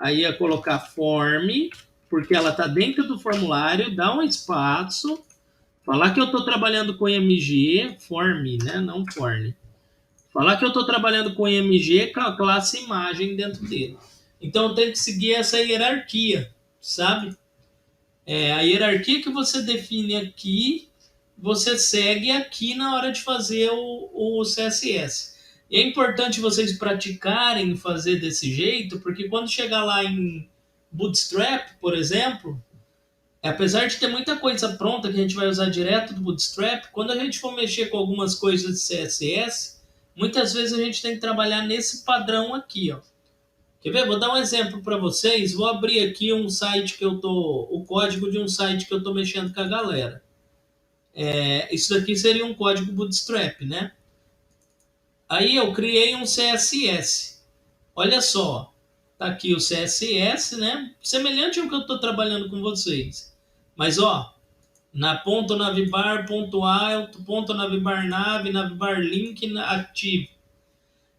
Aí ia colocar form, porque ela está dentro do formulário, dá um espaço, falar que eu estou trabalhando com IMG, form, né? Não form. Falar que eu estou trabalhando com IMG com a classe imagem dentro dele. Então eu tenho que seguir essa hierarquia, sabe? A hierarquia que você define aqui, você segue aqui na hora de fazer o CSS. E é importante vocês praticarem fazer desse jeito, porque quando chegar lá em Bootstrap, por exemplo, apesar de ter muita coisa pronta que a gente vai usar direto do Bootstrap, quando a gente for mexer com algumas coisas de CSS, muitas vezes a gente tem que trabalhar nesse padrão aqui, ó. Quer ver? Vou dar um exemplo para vocês. Vou abrir aqui um site que eu tô, o código de um site que eu tô mexendo com a galera. Isso daqui seria um código Bootstrap, né? Aí eu criei um CSS. Olha só, tá aqui o CSS, né? Semelhante ao que eu estou trabalhando com vocês. Mas ó, na ponto navbar, ponto alto, ponto navbar nav, navbar link, active.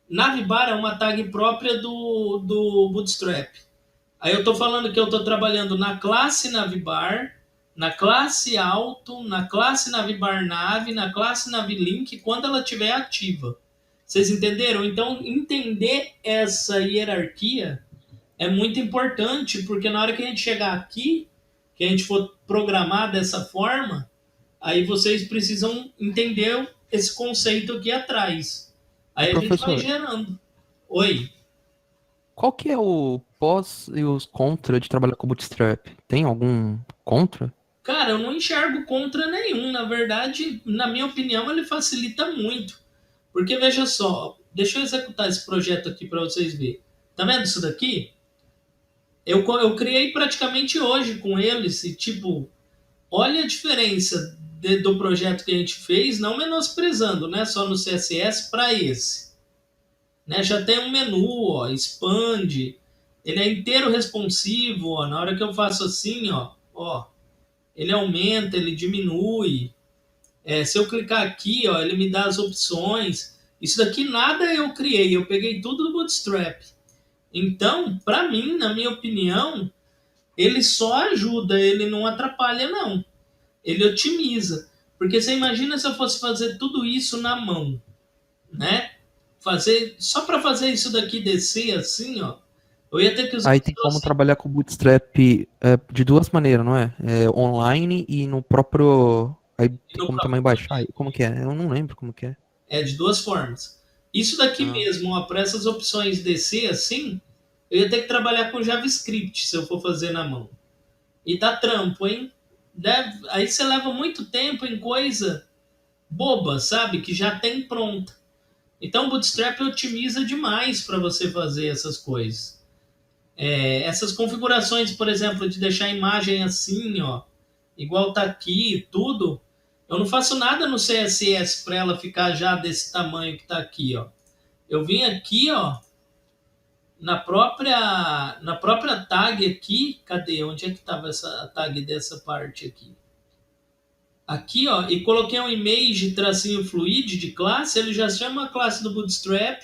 Navbar é uma tag própria do Bootstrap. Aí eu estou falando que eu estou trabalhando na classe navbar, na classe auto, na classe navbar nav, na classe navlink, quando ela estiver ativa. Vocês entenderam? Então, entender essa hierarquia é muito importante, porque na hora que a gente chegar aqui, que a gente for programar dessa forma, aí vocês precisam entender esse conceito aqui atrás. Aí a gente vai Professor, gerando. Oi. qual que é o pós e os contra de trabalhar com Bootstrap? Tem algum contra? Cara, eu não enxergo contra nenhum. Na verdade, na minha opinião, ele facilita muito. Porque veja só, deixa eu executar esse projeto aqui para vocês verem. Tá vendo isso daqui? Eu criei praticamente hoje com eles e tipo, olha a diferença do projeto que a gente fez, não menosprezando, né? Só no CSS para esse. Né? Já tem um menu, ó, expande. Ele é inteiro responsivo, ó. Na hora que eu faço assim, ó, ele aumenta, ele diminui. Se eu clicar aqui, ó, ele me dá as opções. Isso daqui nada eu criei, eu peguei tudo do Bootstrap. Então, para mim, na minha opinião, ele só ajuda, ele não atrapalha, não. Ele otimiza. Porque você imagina se eu fosse fazer tudo isso na mão, né? Só para fazer isso daqui descer assim, ó, eu ia ter que usar Aí tem como trabalhar com Bootstrap de duas maneiras, não é? Online e no próprio. Aí tem como também baixar. Como que é? Eu não lembro como que é. de duas formas. Isso daqui mesmo, para essas opções descer assim, eu ia ter que trabalhar com JavaScript se eu for fazer na mão. E dá trampo, hein? Aí você leva muito tempo em coisa boba, sabe? Que já tem pronta. Então o Bootstrap otimiza demais para você fazer essas coisas. Essas configurações, por exemplo, de deixar a imagem assim, ó, igual tá aqui, tudo, eu não faço nada no CSS para ela ficar já desse tamanho que tá aqui, ó. Eu vim aqui, ó, na própria tag aqui, cadê? Onde é que estava essa tag dessa parte aqui? Aqui, ó, e coloquei um image tracinho fluid de classe, ele já chama a classe do Bootstrap,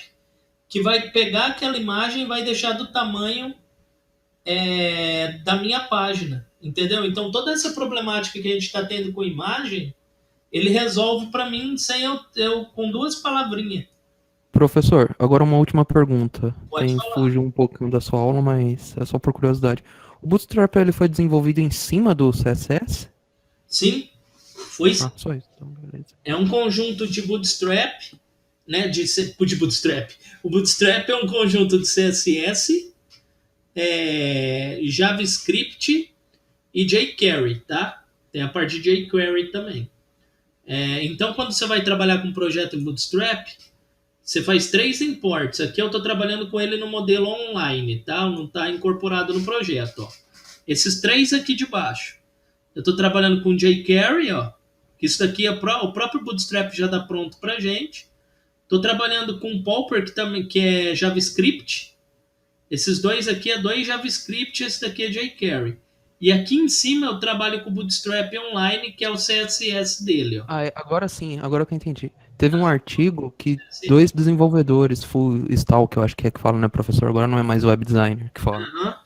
que vai pegar aquela imagem e vai deixar do tamanho da minha página, entendeu? Então toda essa problemática que a gente está tendo com imagem, ele resolve para mim sem eu com duas palavrinhas. Professor, agora uma última pergunta. Pode falar. Fugiu um pouquinho da sua aula, mas é só por curiosidade. O Bootstrap ele foi desenvolvido em cima do CSS? Sim, foi. Ah, só isso. Então, beleza. É um conjunto de Bootstrap, né? De Bootstrap. O Bootstrap é um conjunto de CSS, JavaScript e jQuery, tá? Tem a parte de jQuery também. Então, quando você vai trabalhar com um projeto em Bootstrap, você faz 3 imports. Aqui eu estou trabalhando com ele no modelo online, tá? Não está incorporado no projeto, ó. Esses 3 aqui de baixo. Eu estou trabalhando com jQuery, ó. Isso daqui o próprio Bootstrap já dá pronto pra gente. Estou trabalhando com Pauper, que é JavaScript. Esses dois aqui é 2 JavaScript, esse daqui é jQuery. E aqui em cima eu trabalho com o Bootstrap Online, que é o CSS dele, ó. Agora sim, agora que eu entendi. Teve um artigo que 2 desenvolvedores, full stack, eu acho que é que fala, né, professor? Agora não é mais web designer que fala.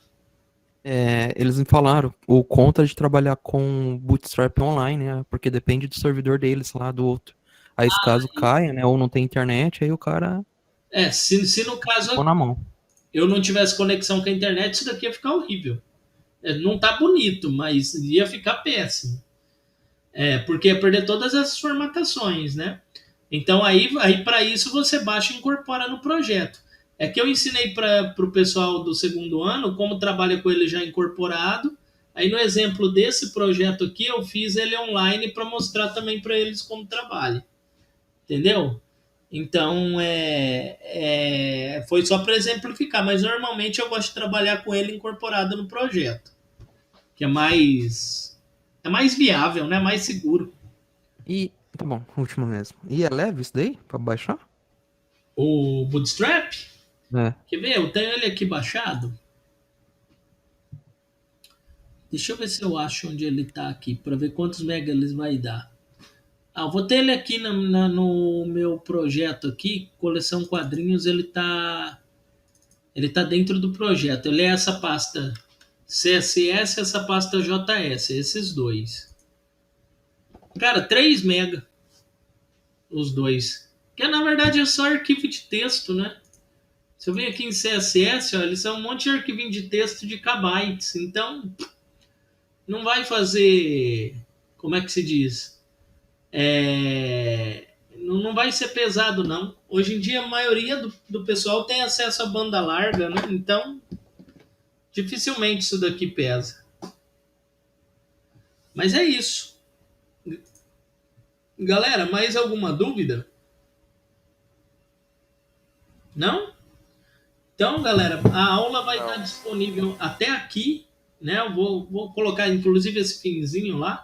Eles me falaram, o contra de trabalhar com Bootstrap online, né? Porque depende do servidor deles lá, do outro. Aí se caso caia, né? Ou não tem internet, aí o cara Se no caso ficou na mão. eu não tivesse conexão com a internet, isso daqui ia ficar horrível. Não tá bonito, mas ia ficar péssimo. Porque ia perder todas as formatações, né? Então aí para isso você baixa e incorpora no projeto. É que eu ensinei para o pessoal do segundo ano como trabalha com ele já incorporado. Aí no exemplo desse projeto aqui, eu fiz ele online para mostrar também para eles como trabalha. Entendeu? Então, foi só para exemplificar, mas normalmente eu gosto de trabalhar com ele incorporado no projeto, que é mais viável, né? Mais seguro. E, tá bom, último mesmo. E é leve isso daí, pra baixar? O Bootstrap, É. quer ver? Eu tenho ele aqui baixado. Deixa eu ver se eu acho onde ele tá aqui, para ver quantos mega ele vai dar. Eu vou ter ele aqui no meu projeto aqui, coleção quadrinhos, ele tá dentro do projeto. Ele é essa pasta CSS, essa pasta JS, esses dois. Cara, 3 mega os dois. Que na verdade é só arquivo de texto, né? Se eu venho aqui em CSS, ó, eles são um monte de arquivinho de texto de kbytes. Então, não vai fazer. Como é que se diz? Não vai ser pesado, não. Hoje em dia, a maioria do pessoal tem acesso à banda larga, né? Então, dificilmente isso daqui pesa. Mas é isso. Galera, mais alguma dúvida? Não? Então, galera, a aula vai estar disponível até aqui, né? Eu vou colocar, inclusive, esse finzinho lá.